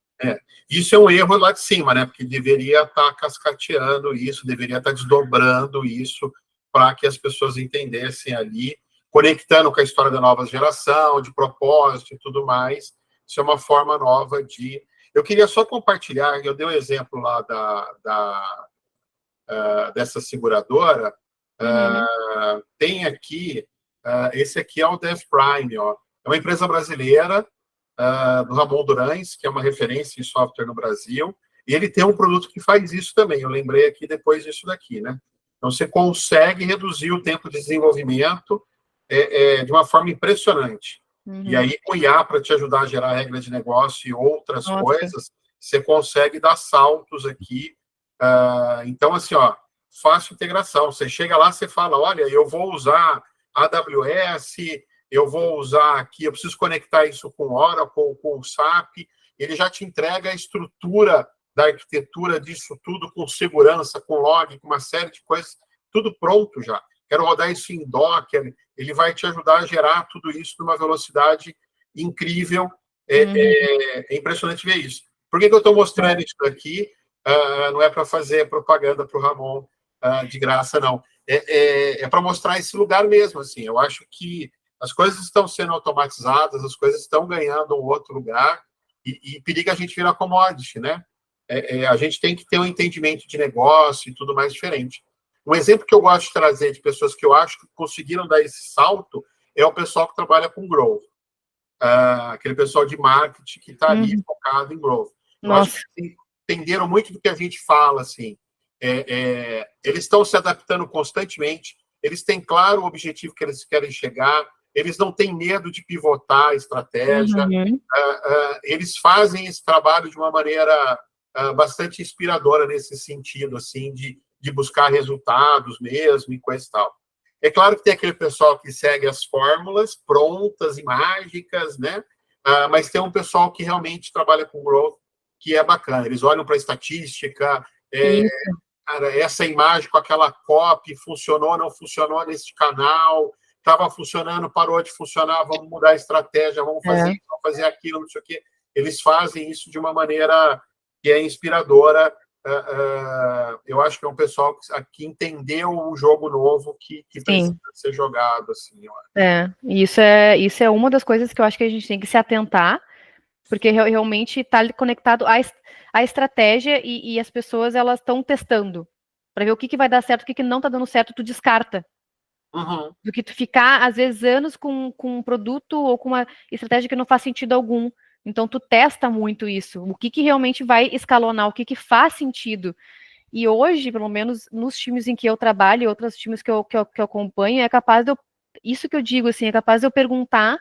Isso é um erro lá de cima, né? Porque deveria estar cascateando isso, deveria estar desdobrando isso para que as pessoas entendessem ali, conectando com a história da nova geração, de propósito e tudo mais. Isso é uma forma nova de... Eu queria só compartilhar, eu dei um exemplo lá dessa seguradora. Tem aqui, esse aqui é o Dev Prime, ó. É uma empresa brasileira, do Ramon Durães, que é uma referência em software no Brasil, e ele tem um produto que faz isso também. Eu lembrei aqui depois disso daqui, né? Então, você consegue reduzir o tempo de desenvolvimento de uma forma impressionante. E aí, com o IA para te ajudar a gerar regra de negócio e outras coisas, você consegue dar saltos aqui. Então, assim, ó, fácil integração. Você chega lá, você fala, olha, eu vou usar AWS, eu vou usar aqui, eu preciso conectar isso com Oracle, com o SAP, ele já te entrega a estrutura da arquitetura disso tudo, com segurança, com log, com uma série de coisas, tudo pronto já. Quero rodar isso em Docker, ele vai te ajudar a gerar tudo isso numa velocidade incrível. É impressionante ver isso. Por que eu estou mostrando isso aqui? Não é para fazer propaganda para o Ramon de graça, não. É para mostrar esse lugar mesmo. Assim. Eu acho que as coisas estão sendo automatizadas, as coisas estão ganhando um outro lugar, e periga a gente virar commodity, né? A gente tem que ter um entendimento de negócio e tudo mais diferente. Um exemplo que eu gosto de trazer de pessoas que eu acho que conseguiram dar esse salto é o pessoal que trabalha com growth. Aquele pessoal de marketing que está ali focado em growth. Eu acho que eles entenderam muito do que a gente fala, assim. Eles estão se adaptando constantemente, eles têm claro o objetivo que eles querem chegar, eles não têm medo de pivotar a estratégia, eles fazem esse trabalho de uma maneira bastante inspiradora nesse sentido, assim, de buscar resultados mesmo e coisa e tal. É claro que tem aquele pessoal que segue as fórmulas prontas e mágicas, né? Mas tem um pessoal que realmente trabalha com growth, que é bacana. Eles olham para a estatística, cara, essa imagem com aquela copy funcionou, não funcionou nesse canal, estava funcionando, parou de funcionar, vamos mudar a estratégia, vamos fazer isso, vamos fazer aquilo, não sei o quê. Eles fazem isso de uma maneira que é inspiradora. Eu acho que é um pessoal que entendeu o jogo novo que precisa ser jogado. Assim, isso é uma das coisas que eu acho que a gente tem que se atentar, porque realmente está conectado à estratégia e as pessoas elas estão testando para ver o que vai dar certo, o que não está dando certo, tu descarta. Do que tu ficar, às vezes, anos com um produto ou com uma estratégia que não faz sentido algum. Então, tu testa muito isso. O que realmente vai escalonar, o que faz sentido. E hoje, pelo menos nos times em que eu trabalho e outros times que eu acompanho, é capaz de eu... Isso que eu digo, assim, é capaz de eu perguntar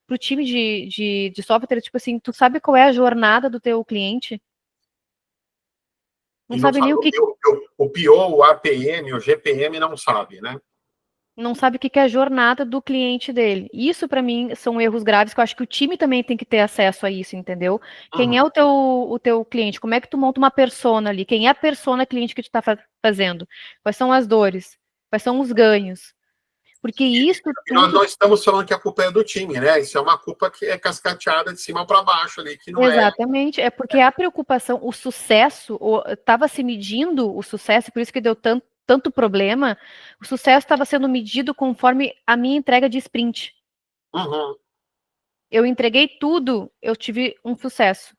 pro time de software, tipo assim, tu sabe qual é a jornada do teu cliente? Não sabe nem o que... O PO, o APM, o GPM não sabe, né? Não sabe o que é a jornada do cliente dele. Isso, para mim, são erros graves que eu acho que o time também tem que ter acesso a isso, entendeu? Quem é o teu cliente? Como é que tu monta uma persona ali? Quem é a persona cliente que tu está fazendo? Quais são as dores? Quais são os ganhos? Porque isso tudo... Nós não estamos falando que a culpa é do time, né? Isso é uma culpa que é cascateada de cima para baixo ali, que não Exatamente, é porque a preocupação, o sucesso, estava se medindo o sucesso, por isso que deu tanto problema, o sucesso estava sendo medido conforme a minha entrega de sprint. Eu entreguei tudo, eu tive um sucesso.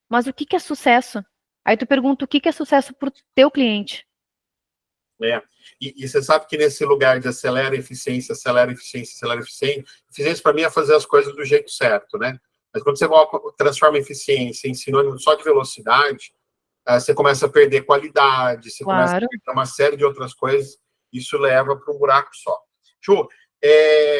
Mas o que é sucesso? Aí tu pergunta o que é sucesso para o teu cliente. E você sabe que nesse lugar de acelera a eficiência, acelera a eficiência, acelera a eficiência, eficiência para mim é fazer as coisas do jeito certo, né? Mas quando você transforma eficiência em sinônimo só de velocidade, você começa a perder qualidade, você começa a perder uma série de outras coisas, isso leva para um buraco só. Ju,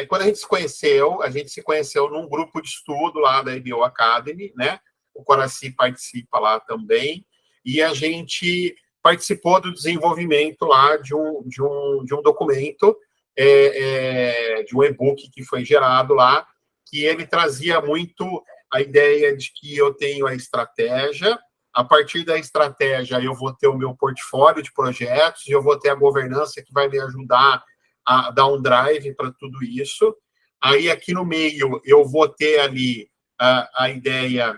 quando a gente se conheceu num grupo de estudo lá da IBO Academy, né? O Coraci participa lá também, e a gente participou do desenvolvimento lá de um documento, de um e-book que foi gerado lá, que ele trazia muito a ideia de que eu tenho a estratégia, a partir da estratégia eu vou ter o meu portfólio de projetos, e eu vou ter a governança que vai me ajudar a dar um drive para tudo isso. Aí, aqui no meio, eu vou ter ali a ideia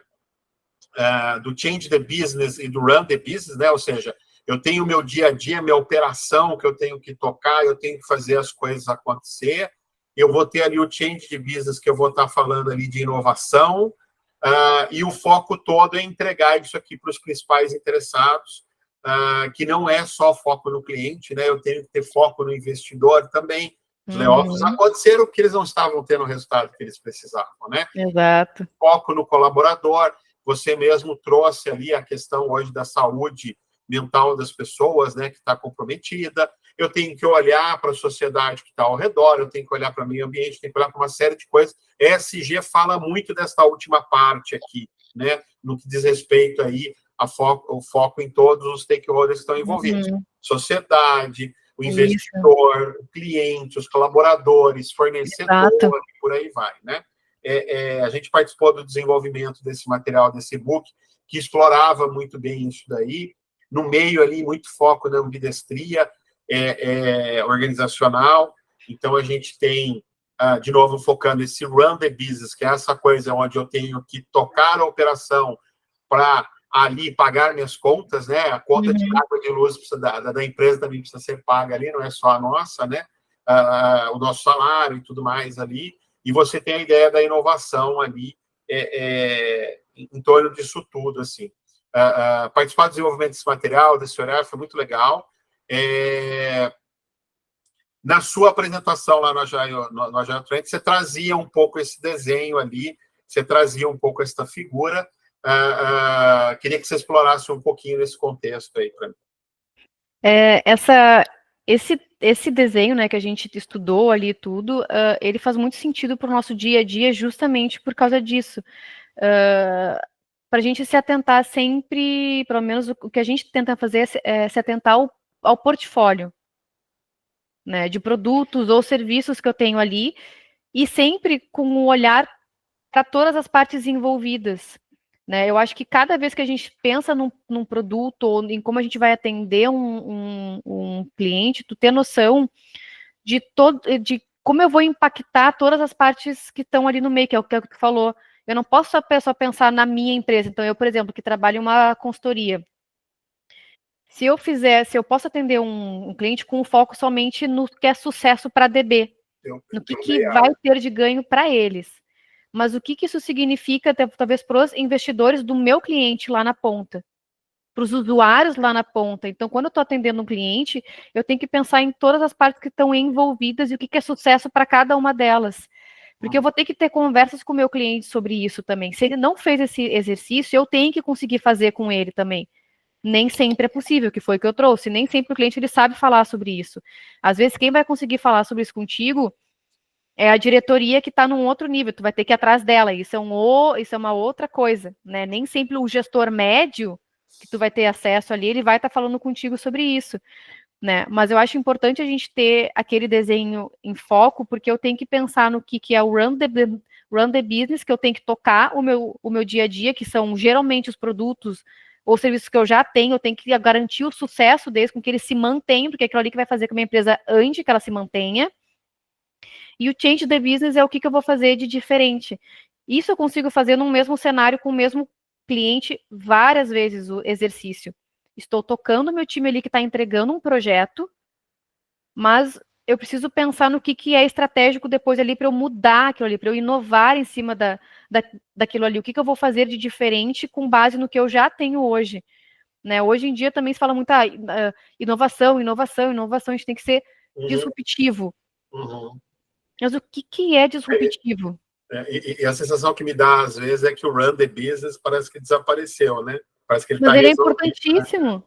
do change the business e do run the business, né? Ou seja, eu tenho o meu dia a dia, minha operação que eu tenho que tocar, eu tenho que fazer as coisas acontecer. Eu vou ter ali o change de business, que eu vou estar falando ali de inovação, e o foco todo é entregar isso aqui para os principais interessados, que não é só foco no cliente, né? Eu tenho que ter foco no investidor também. Os layoffs aconteceram porque eles não estavam tendo o resultado que eles precisavam, né? Exato. Foco no colaborador. Você mesmo trouxe ali a questão hoje da saúde mental das pessoas, né, que está comprometida. Eu tenho que olhar para a sociedade que está ao redor, eu tenho que olhar para o meio ambiente, tenho que olhar para uma série de coisas. ESG fala muito desta última parte aqui, né, no que diz respeito aí o foco em todos os stakeholders que estão envolvidos. Sociedade, o investidor, o cliente, os colaboradores, fornecedor, e por aí vai, né? A gente participou do desenvolvimento desse material, desse e-book, que explorava muito bem isso daí. No meio ali, muito foco na ambidestria organizacional. Então, a gente tem, de novo, focando esse run the business, que é essa coisa onde eu tenho que tocar a operação para ali pagar minhas contas, né? A conta de água e de luz da empresa também precisa ser paga ali, não é só a nossa, né? O nosso salário e tudo mais ali. E você tem a ideia da inovação ali em torno disso tudo, assim. Participar do desenvolvimento desse material, desse horário, foi muito legal. Na sua apresentação lá no Agile Trend, você trazia um pouco esse desenho ali, você trazia um pouco essa figura. Queria que você explorasse um pouquinho nesse contexto aí para mim. Esse desenho, né, que a gente estudou ali tudo, ele faz muito sentido para o nosso dia a dia justamente por causa disso. Para a gente se atentar sempre, pelo menos o que a gente tenta fazer é se atentar ao portfólio, né, de produtos ou serviços que eu tenho ali, e sempre com o olhar para todas as partes envolvidas. Né? Eu acho que cada vez que a gente pensa num produto ou em como a gente vai atender um cliente, tu ter noção de como eu vou impactar todas as partes que estão ali no meio, que é o que tu falou. Eu não posso só pensar na minha empresa. Então, eu, por exemplo, que trabalho em uma consultoria, se eu posso atender um cliente com foco somente no que é sucesso para a DB, no que vai ter de ganho para eles. Mas o que isso significa, talvez, para os investidores do meu cliente lá na ponta, para os usuários lá na ponta. Então, quando eu estou atendendo um cliente, eu tenho que pensar em todas as partes que estão envolvidas e o que é sucesso para cada uma delas. Porque eu vou ter que ter conversas com o meu cliente sobre isso também. Se ele não fez esse exercício, eu tenho que conseguir fazer com ele também. Nem sempre é possível, que foi o que eu trouxe. Nem sempre o cliente ele sabe falar sobre isso. Às vezes, quem vai conseguir falar sobre isso contigo é a diretoria que está num outro nível, tu vai ter que ir atrás dela, isso é uma outra coisa, né? Nem sempre o gestor médio que tu vai ter acesso ali, ele vai estar falando contigo sobre isso, né? Mas eu acho importante a gente ter aquele desenho em foco, porque eu tenho que pensar no que é o run the business, que eu tenho que tocar o meu dia a dia, que são geralmente os produtos ou serviços que eu já tenho, eu tenho que garantir o sucesso deles, com que eles se mantenham, porque é aquilo ali que vai fazer com a minha empresa ande, que ela se mantenha. E o change the business é o que eu vou fazer de diferente. Isso eu consigo fazer num mesmo cenário com o mesmo cliente várias vezes o exercício. Estou tocando meu time ali que está entregando um projeto, mas eu preciso pensar no que é estratégico depois ali para eu mudar aquilo ali, para eu inovar em cima daquilo ali. O que eu vou fazer de diferente com base no que eu já tenho hoje. né? Hoje em dia também se fala muito inovação, inovação, inovação, a gente tem que ser disruptivo. Mas o que é disruptivo? E a sensação que me dá, às vezes, é que o run the business parece que desapareceu, né? Parece que ele Mas está ele é resolvido. importantíssimo. Né?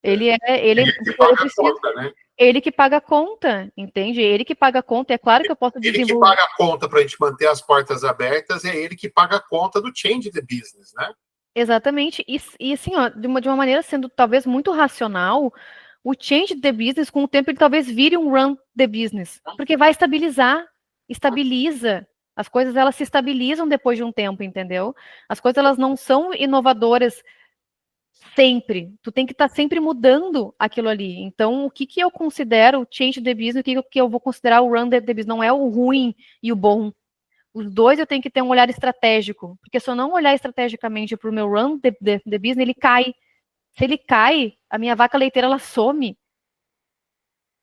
Ele que paga a conta, né? Ele que paga a conta, entende? Ele que paga a conta. É claro que eu posso desenvolver. Ele que paga a conta para a gente manter as portas abertas, é ele que paga a conta do change the business, né? Exatamente. E assim, ó, de uma maneira sendo talvez muito racional, o change the business, com o tempo, ele talvez vire um run the business. Porque vai estabilizar, estabiliza. As coisas, elas se estabilizam depois de um tempo, entendeu? As coisas, elas não são inovadoras sempre. Tu tem que estar sempre mudando aquilo ali. Então, o que eu considero o change the business, o que eu vou considerar o run the business? Não é o ruim e o bom. Os dois eu tenho que ter um olhar estratégico, porque se eu não olhar estrategicamente para o meu run the business, ele cai. Se ele cai, a minha vaca leiteira, ela some.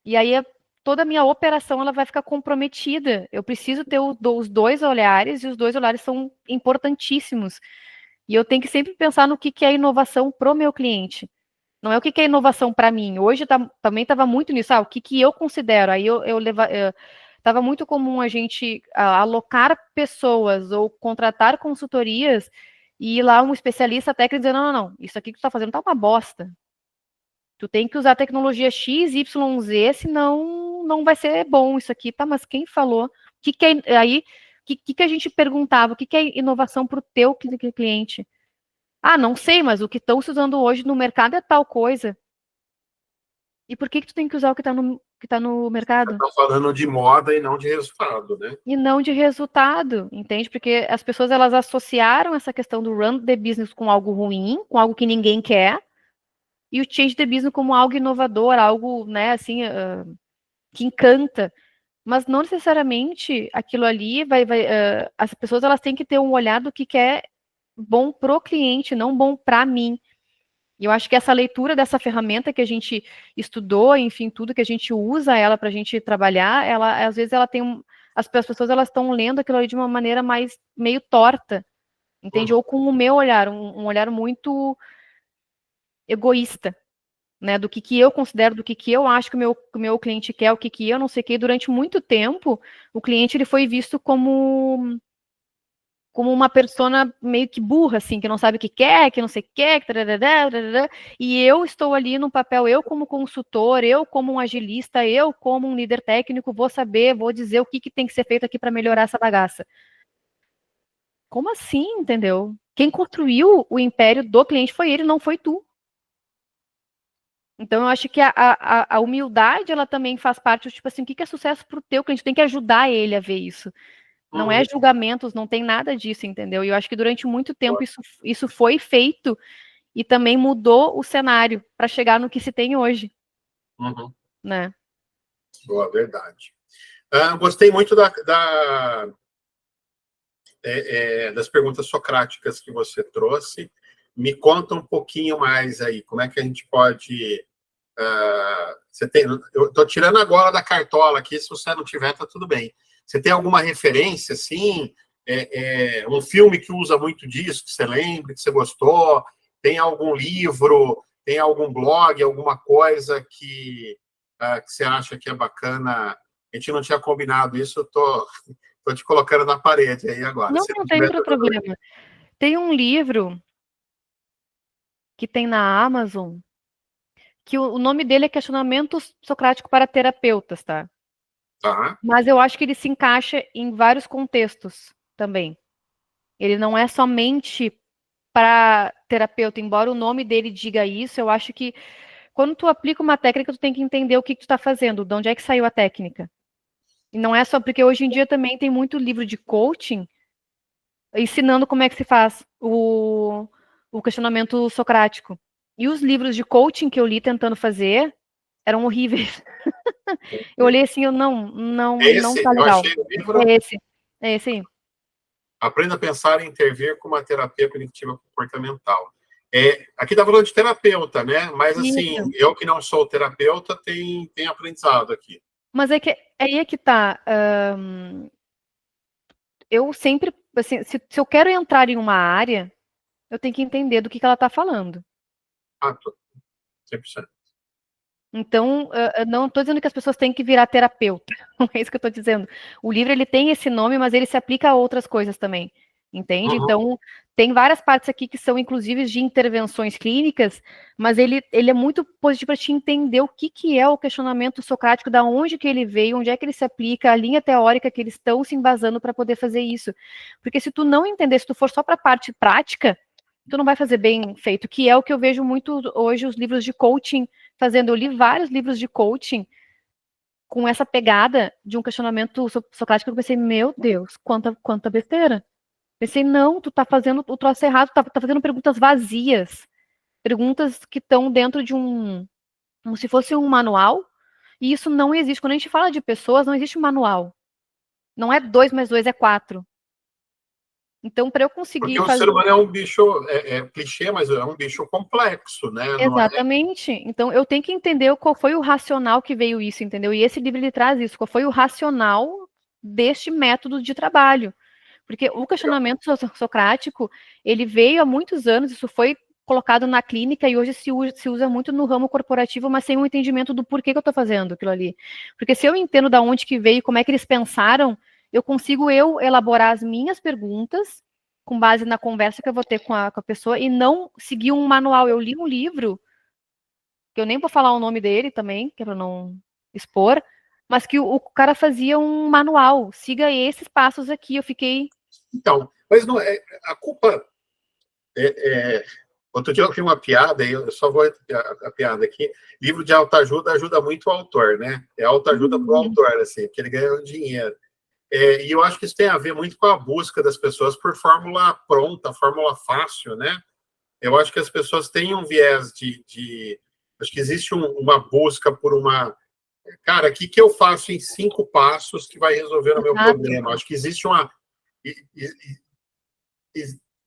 E aí toda a minha operação, ela vai ficar comprometida. Eu preciso ter os dois olhares, e os dois olhares são importantíssimos. E eu tenho que sempre pensar no que é inovação para o meu cliente. Não é o que é inovação para mim. Hoje também estava muito nisso. O que eu considero? Aí eu estava muito comum a gente alocar pessoas ou contratar consultorias e ir lá um especialista técnico dizer, não, isso aqui que tu está fazendo tá uma bosta. Tu tem que usar tecnologia X, Y, Z, senão não vai ser bom isso aqui, tá? Mas quem falou? Que a gente perguntava? O que é inovação para o teu cliente? Não sei, mas o que estão se usando hoje no mercado é tal coisa. E por que tu tem que usar o que tá no mercado? Você está falando de moda e não de resultado, né? E não de resultado, entende? Porque as pessoas, elas associaram essa questão do run the business com algo ruim, com algo que ninguém quer, e o change the business como algo inovador, algo, né, assim, que encanta. Mas não necessariamente aquilo ali as pessoas, elas têm que ter um olhar do que é bom pro cliente, não bom para mim. E eu acho que essa leitura dessa ferramenta que a gente estudou, enfim, tudo que a gente usa ela para a gente trabalhar, ela às vezes ela tem as pessoas, elas estão lendo aquilo ali de uma maneira mais meio torta, entende? Ou com o meu olhar, um olhar muito egoísta, né? Do que eu considero, do que eu acho que o meu cliente quer, o que eu não sei o que. Durante muito tempo, o cliente ele foi visto como uma persona meio que burra, assim, que não sabe o que quer, que não sei o que quer, e eu estou ali no papel, eu como consultor, eu como um agilista, eu como um líder técnico, vou saber, vou dizer o que tem que ser feito aqui para melhorar essa bagaça. Como assim, entendeu? Quem construiu o império do cliente foi ele, não foi tu. Então, eu acho que a humildade, ela também faz parte, tipo assim, o que é sucesso para o teu cliente? Tem que ajudar ele a ver isso. Não é julgamentos, não tem nada disso, entendeu? E eu acho que durante muito tempo isso foi feito e também mudou o cenário para chegar no que se tem hoje, né? Boa, verdade. Gostei muito das perguntas socráticas que você trouxe. Me conta um pouquinho mais aí, como é que a gente pode... eu estou tirando agora da cartola aqui, se você não tiver, tá tudo bem. Você tem alguma referência, assim, um filme que usa muito disso, que você lembra, que você gostou? Tem algum livro, tem algum blog, alguma coisa que você acha que é bacana? A gente não tinha combinado isso, eu tô te colocando na parede aí agora. Não tem problema. Tem um livro que tem na Amazon, que o nome dele é Questionamentos Socráticos para Terapeutas, tá? Mas eu acho que ele se encaixa em vários contextos também. Ele não é somente para terapeuta, embora o nome dele diga isso, eu acho que quando tu aplica uma técnica, tu tem que entender o que tu está fazendo, de onde é que saiu a técnica. E não é só porque hoje em dia também tem muito livro de coaching ensinando como é que se faz o questionamento socrático. E os livros de coaching que eu li tentando fazer eram horríveis. Eu olhei assim, não tá legal. Eu achei o livro... É esse aí. Aprenda a pensar e intervir com uma terapia cognitiva comportamental. Aqui está falando de terapeuta, né? Mas, assim, eu que não sou terapeuta, tem aprendizado aqui. Mas aí é que tá. Eu sempre, assim, se eu quero entrar em uma área, eu tenho que entender do que ela está falando. Ah, 100%. Então, não estou dizendo que as pessoas têm que virar terapeuta, não é isso que eu estou dizendo. O livro, ele tem esse nome, mas ele se aplica a outras coisas também, entende? Uhum. Então, tem várias partes aqui que são, inclusive, de intervenções clínicas, mas ele é muito positivo para te entender o que é o questionamento socrático, da onde que ele veio, onde é que ele se aplica, a linha teórica que eles estão se embasando para poder fazer isso. Porque se tu não entender, se tu for só para a parte prática, tu não vai fazer bem feito, que é o que eu vejo muito hoje os livros de coaching fazendo. Eu li vários livros de coaching com essa pegada de um questionamento socrático, eu pensei, meu Deus, quanta besteira. Pensei, não, tu tá fazendo o troço errado, tá fazendo perguntas vazias, perguntas que estão dentro de como se fosse um manual, e isso não existe. Quando a gente fala de pessoas, não existe um manual. Não é 2 mais 2 é 4. Então, para eu conseguir Porque o fazer... ser humano é um bicho, clichê, mas é um bicho complexo, né? Não é... Exatamente. Então, eu tenho que entender qual foi o racional que veio isso, entendeu? E esse livro, ele traz isso, qual foi o racional deste método de trabalho. Porque o questionamento socrático, ele veio há muitos anos, isso foi colocado na clínica e hoje se usa muito no ramo corporativo, mas sem um entendimento do porquê que eu estou fazendo aquilo ali. Porque se eu entendo da onde que veio, como é que eles pensaram, eu consigo elaborar as minhas perguntas com base na conversa que eu vou ter com a pessoa e não seguir um manual. Eu li um livro, que eu nem vou falar o nome dele também, que é para não expor, mas que o cara fazia um manual, siga esses passos aqui. Eu fiquei... Então, mas não é, a culpa outro dia eu vi uma piada, e eu só vou a piada aqui. Livro de autoajuda ajuda muito o autor, né? É autoajuda para o autor, assim, porque ele ganha um dinheiro. E eu acho que isso tem a ver muito com a busca das pessoas por fórmula pronta, fórmula fácil, né? Eu acho que as pessoas têm um viés acho que existe uma busca por uma... Cara, o que eu faço em 5 passos que vai resolver o meu problema? Acho que existe uma...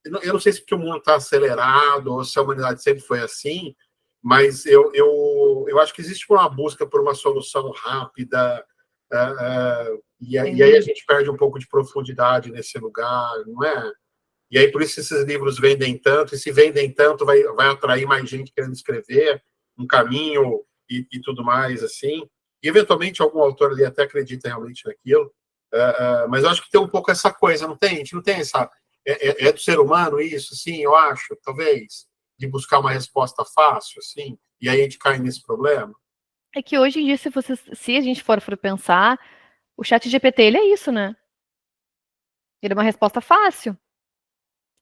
Eu não sei se porque o mundo está acelerado ou se a humanidade sempre foi assim, mas eu acho que existe uma busca por uma solução rápida, e aí a gente perde um pouco de profundidade nesse lugar, não é? E aí por isso esses livros vendem tanto, e se vendem tanto, vai atrair mais gente querendo escrever um caminho e tudo mais, assim. E eventualmente algum autor ali até acredita realmente naquilo, mas eu acho que tem um pouco essa coisa, não tem? A gente não tem essa... É do ser humano isso, sim, eu acho, talvez, de buscar uma resposta fácil, assim, e aí a gente cai nesse problema. É que hoje em dia, se a gente for pensar, o chat GPT, ele é isso, né? Ele é uma resposta fácil.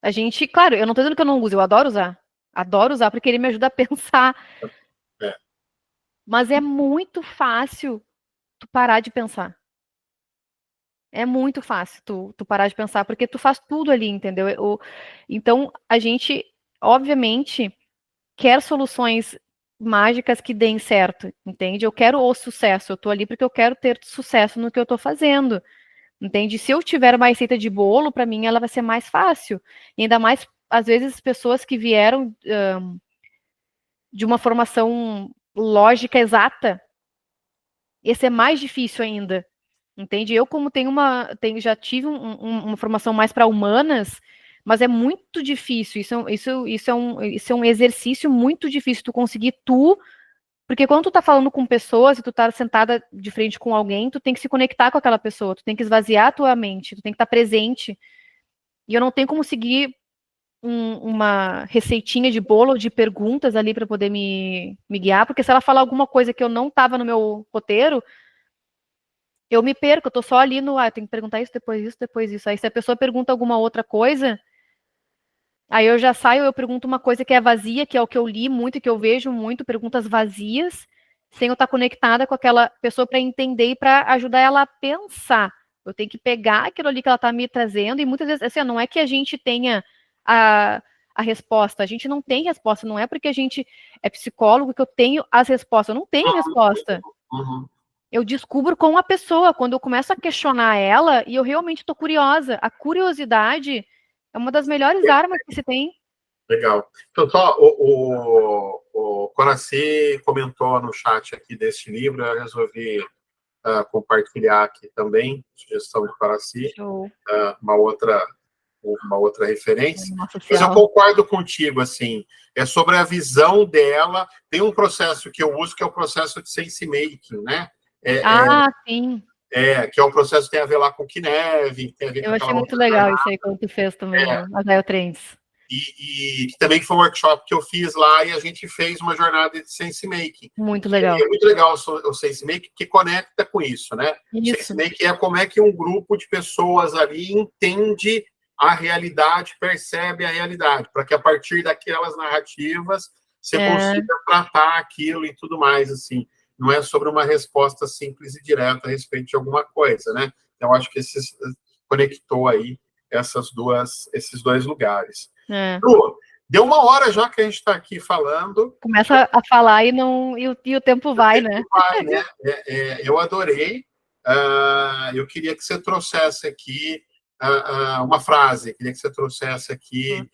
A gente, claro, eu não tô dizendo que eu não uso, eu adoro usar. Adoro usar porque ele me ajuda a pensar. É. Mas é muito fácil tu parar de pensar. É muito fácil tu parar de pensar, porque tu faz tudo ali, entendeu? Então, a gente, obviamente, quer soluções mágicas que deem certo, entende? Eu quero o sucesso, eu tô ali porque eu quero ter sucesso no que eu tô fazendo, entende? Se eu tiver uma receita de bolo, para mim ela vai ser mais fácil. E ainda mais, às vezes, pessoas que vieram de uma formação lógica exata, esse é mais difícil ainda. Entende? Eu, como já tive uma formação mais para humanas, mas é muito difícil. Isso é um exercício muito difícil tu conseguir porque quando tu tá falando com pessoas e tu tá sentada de frente com alguém, tu tem que se conectar com aquela pessoa, tu tem que esvaziar a tua mente, tu tem que estar presente. E eu não tenho como seguir uma receitinha de bolo ou de perguntas ali para poder me guiar, porque se ela falar alguma coisa que eu não tava no meu roteiro, eu me perco, eu tô só ali no, eu tenho que perguntar isso, depois isso, depois isso. Aí se a pessoa pergunta alguma outra coisa, aí eu já saio, eu pergunto uma coisa que é vazia, que é o que eu li muito, que eu vejo muito, perguntas vazias, sem eu estar conectada com aquela pessoa para entender e para ajudar ela a pensar. Eu tenho que pegar aquilo ali que ela está me trazendo, e muitas vezes, assim, não é que a gente tenha a resposta, a gente não tem resposta, não é porque a gente é psicólogo que eu tenho as respostas, eu não tenho resposta. Uhum. Eu descubro com a pessoa, quando eu começo a questionar ela e eu realmente estou curiosa. A curiosidade é uma das melhores armas que se tem. Legal. Então, só o Coraci comentou no chat aqui deste livro, eu resolvi compartilhar aqui também, sugestão do Coraci. Show. Uma outra uma outra referência. Nossa, Mas eu concordo contigo, assim, é sobre a visão dela. Tem um processo que eu uso, que é o processo de sense making, né? Sim. Que é o processo que tem a ver lá com o Kinev, tem a ver com Eu achei aquela muito outra legal jornada. isso aí, quando tu fez também, o Agile Trends. E também foi um workshop que eu fiz lá e a gente fez uma jornada de sense making. Muito legal. E é muito legal o sense making, que conecta com isso, né? Isso. Sense making é como é que um grupo de pessoas ali entende a realidade, percebe a realidade, para que a partir daquelas narrativas você consiga tratar aquilo e tudo mais, assim. Não é sobre uma resposta simples e direta a respeito de alguma coisa, né? Então, acho que conectou aí esses dois lugares. Lu, deu uma hora já que a gente está aqui falando. Começa a falar e o tempo vai, né? Vai, né? Eu adorei. Eu queria que você trouxesse aqui uma frase, queria que você trouxesse aqui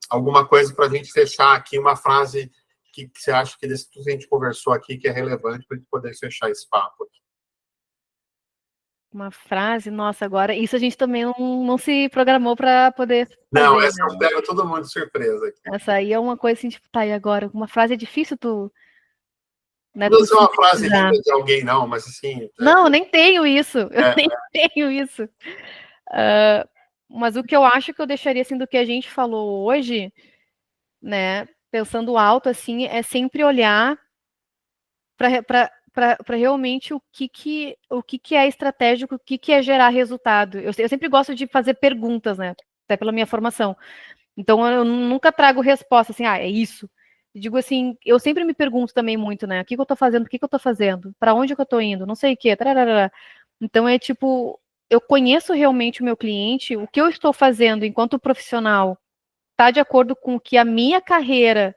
alguma coisa para a gente fechar aqui, uma frase que você acha que desse tudo que a gente conversou aqui que é relevante para a gente poder fechar esse papo aqui. Uma frase, nossa, agora isso a gente também não se programou para poder fazer. Não, essa eu pego todo mundo de surpresa aqui. Essa aí é uma coisa assim, tipo, tá, e agora? Uma frase é difícil tu... Né, não é uma frase linda de alguém, não, mas assim... Não, eu nem tenho isso, eu nem tenho isso. Mas o que eu acho que eu deixaria, assim, do que a gente falou hoje, né, pensando alto, assim, é sempre olhar para realmente o que é estratégico, o que é gerar resultado. Eu sempre gosto de fazer perguntas, né? Até pela minha formação. Então, eu nunca trago resposta assim, é isso. Eu digo assim, eu sempre me pergunto também muito, né? O que eu tô fazendo? O que eu tô fazendo? Para onde que eu tô indo? Não sei o quê. Tararara. Então, é tipo, eu conheço realmente o meu cliente, o que eu estou fazendo enquanto profissional está de acordo com o que a minha carreira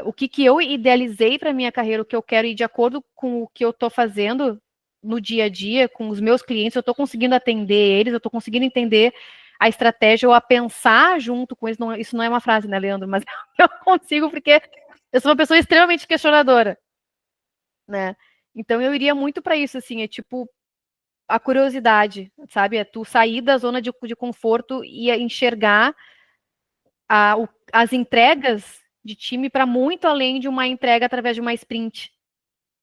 o que eu idealizei para minha carreira, o que eu quero ir de acordo com o que eu estou fazendo no dia a dia, com os meus clientes, eu estou conseguindo atender eles, eu estou conseguindo entender a estratégia ou a pensar junto com eles. Isso não é uma frase, né, Leandro? Mas eu consigo porque eu sou uma pessoa extremamente questionadora, né? Então eu iria muito para isso, assim, é tipo a curiosidade, sabe? É tu sair da zona de conforto e enxergar as entregas de time para muito além de uma entrega através de uma sprint,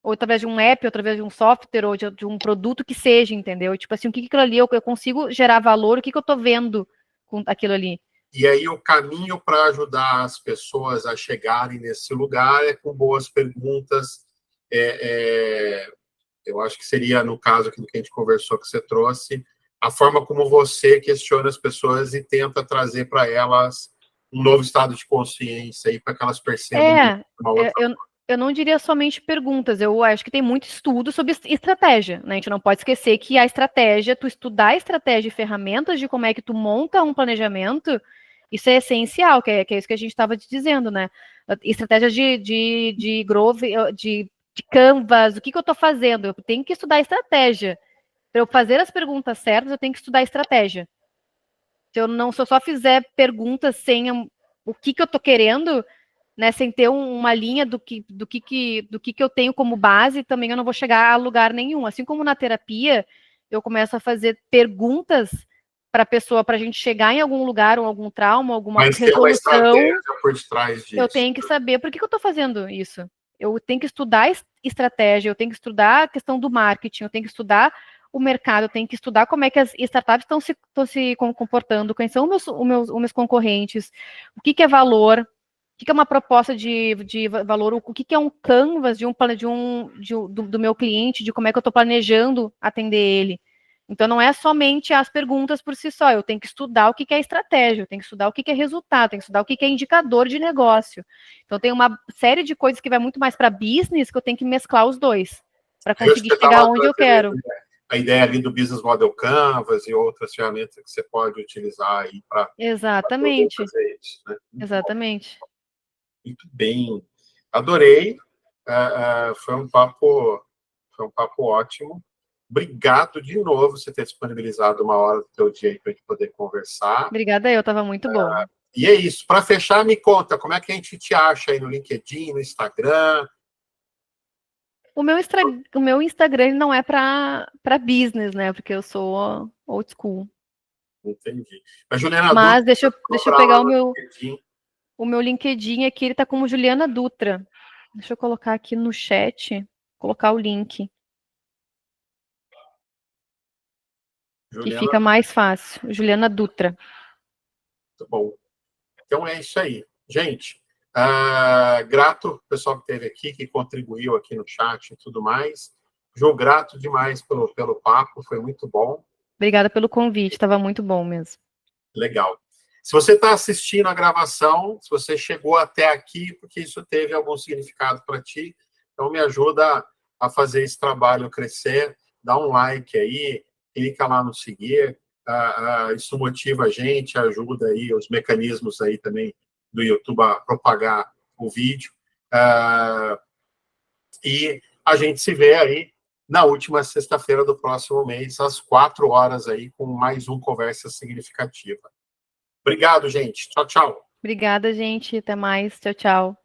ou através de um app, ou através de um software, ou de um produto que seja, entendeu? Tipo assim, o que aquilo ali eu consigo gerar valor, o que eu tô vendo com aquilo ali. E aí o caminho para ajudar as pessoas a chegarem nesse lugar é com boas perguntas. Eu acho que seria, no caso aqui do que a gente conversou, que você trouxe, a forma como você questiona as pessoas e tenta trazer para elas um novo estado de consciência aí para que elas percebam uma outra coisa. Eu não diria somente perguntas, eu acho que tem muito estudo sobre estratégia, né? A gente não pode esquecer que a estratégia, tu estudar a estratégia e ferramentas de como é que tu monta um planejamento, isso é essencial, que é isso que a gente estava te dizendo, né? Estratégia de Grove, de Canvas, o que eu estou fazendo? Eu tenho que estudar a estratégia. Para eu fazer as perguntas certas, eu tenho que estudar a estratégia. Se eu só fizer perguntas sem o que eu estou querendo, né, sem ter uma linha do que eu tenho como base, também eu não vou chegar a lugar nenhum. Assim como na terapia, eu começo a fazer perguntas para a pessoa, para a gente chegar em algum lugar, ou algum trauma, alguma resolução. Uma estratégia por detrás disso. Eu tenho que saber por que eu estou fazendo isso. Eu tenho que estudar estratégia, eu tenho que estudar a questão do marketing, eu tenho que estudar o mercado, eu tenho que estudar como é que as startups estão se comportando, quem são os meus concorrentes, o que é valor, o que é uma proposta de valor, o que é um canvas do meu cliente, de como é que eu estou planejando atender ele. Então, não é somente as perguntas por si só, eu tenho que estudar o que é estratégia, eu tenho que estudar o que é resultado, eu tenho que estudar o que é indicador de negócio. Então, tem uma série de coisas que vai muito mais para business, que eu tenho que mesclar os dois, para conseguir chegar onde eu quero. A ideia ali do Business Model Canvas e outras ferramentas que você pode utilizar aí para fazer isso. Né? Exatamente. Muito bem. Adorei. Foi um papo ótimo. Obrigado de novo por você ter disponibilizado uma hora do teu dia para a gente poder conversar. Obrigada, eu estava muito bom. E é isso. Para fechar, me conta, como é que a gente te acha aí no LinkedIn, no Instagram? O meu Instagram não é para business, né? Porque eu sou old school. Entendi. Mas Juliana Mas Dutra, deixa eu pegar LinkedIn. o meu LinkedIn aqui, ele tá como Juliana Dutra. Deixa eu colocar aqui no chat, colocar o link, que Juliana, fica mais fácil. Juliana Dutra. muito bom. Então é isso aí. Gente, grato ao pessoal que esteve aqui, que contribuiu aqui no chat e tudo mais. Ju, grato demais pelo papo, foi muito bom. Obrigada pelo convite, estava muito bom mesmo. Legal. Se você está assistindo a gravação, se você chegou até aqui, porque isso teve algum significado para ti, então me ajuda a fazer esse trabalho crescer, dá um like aí, clica lá no seguir, isso motiva a gente, ajuda aí os mecanismos aí também do YouTube a propagar o vídeo. E a gente se vê aí na última sexta-feira do próximo mês, às 4 horas aí, com mais um Conversa Significativa. Obrigado, gente. Tchau, tchau. Obrigada, gente. Até mais. Tchau, tchau.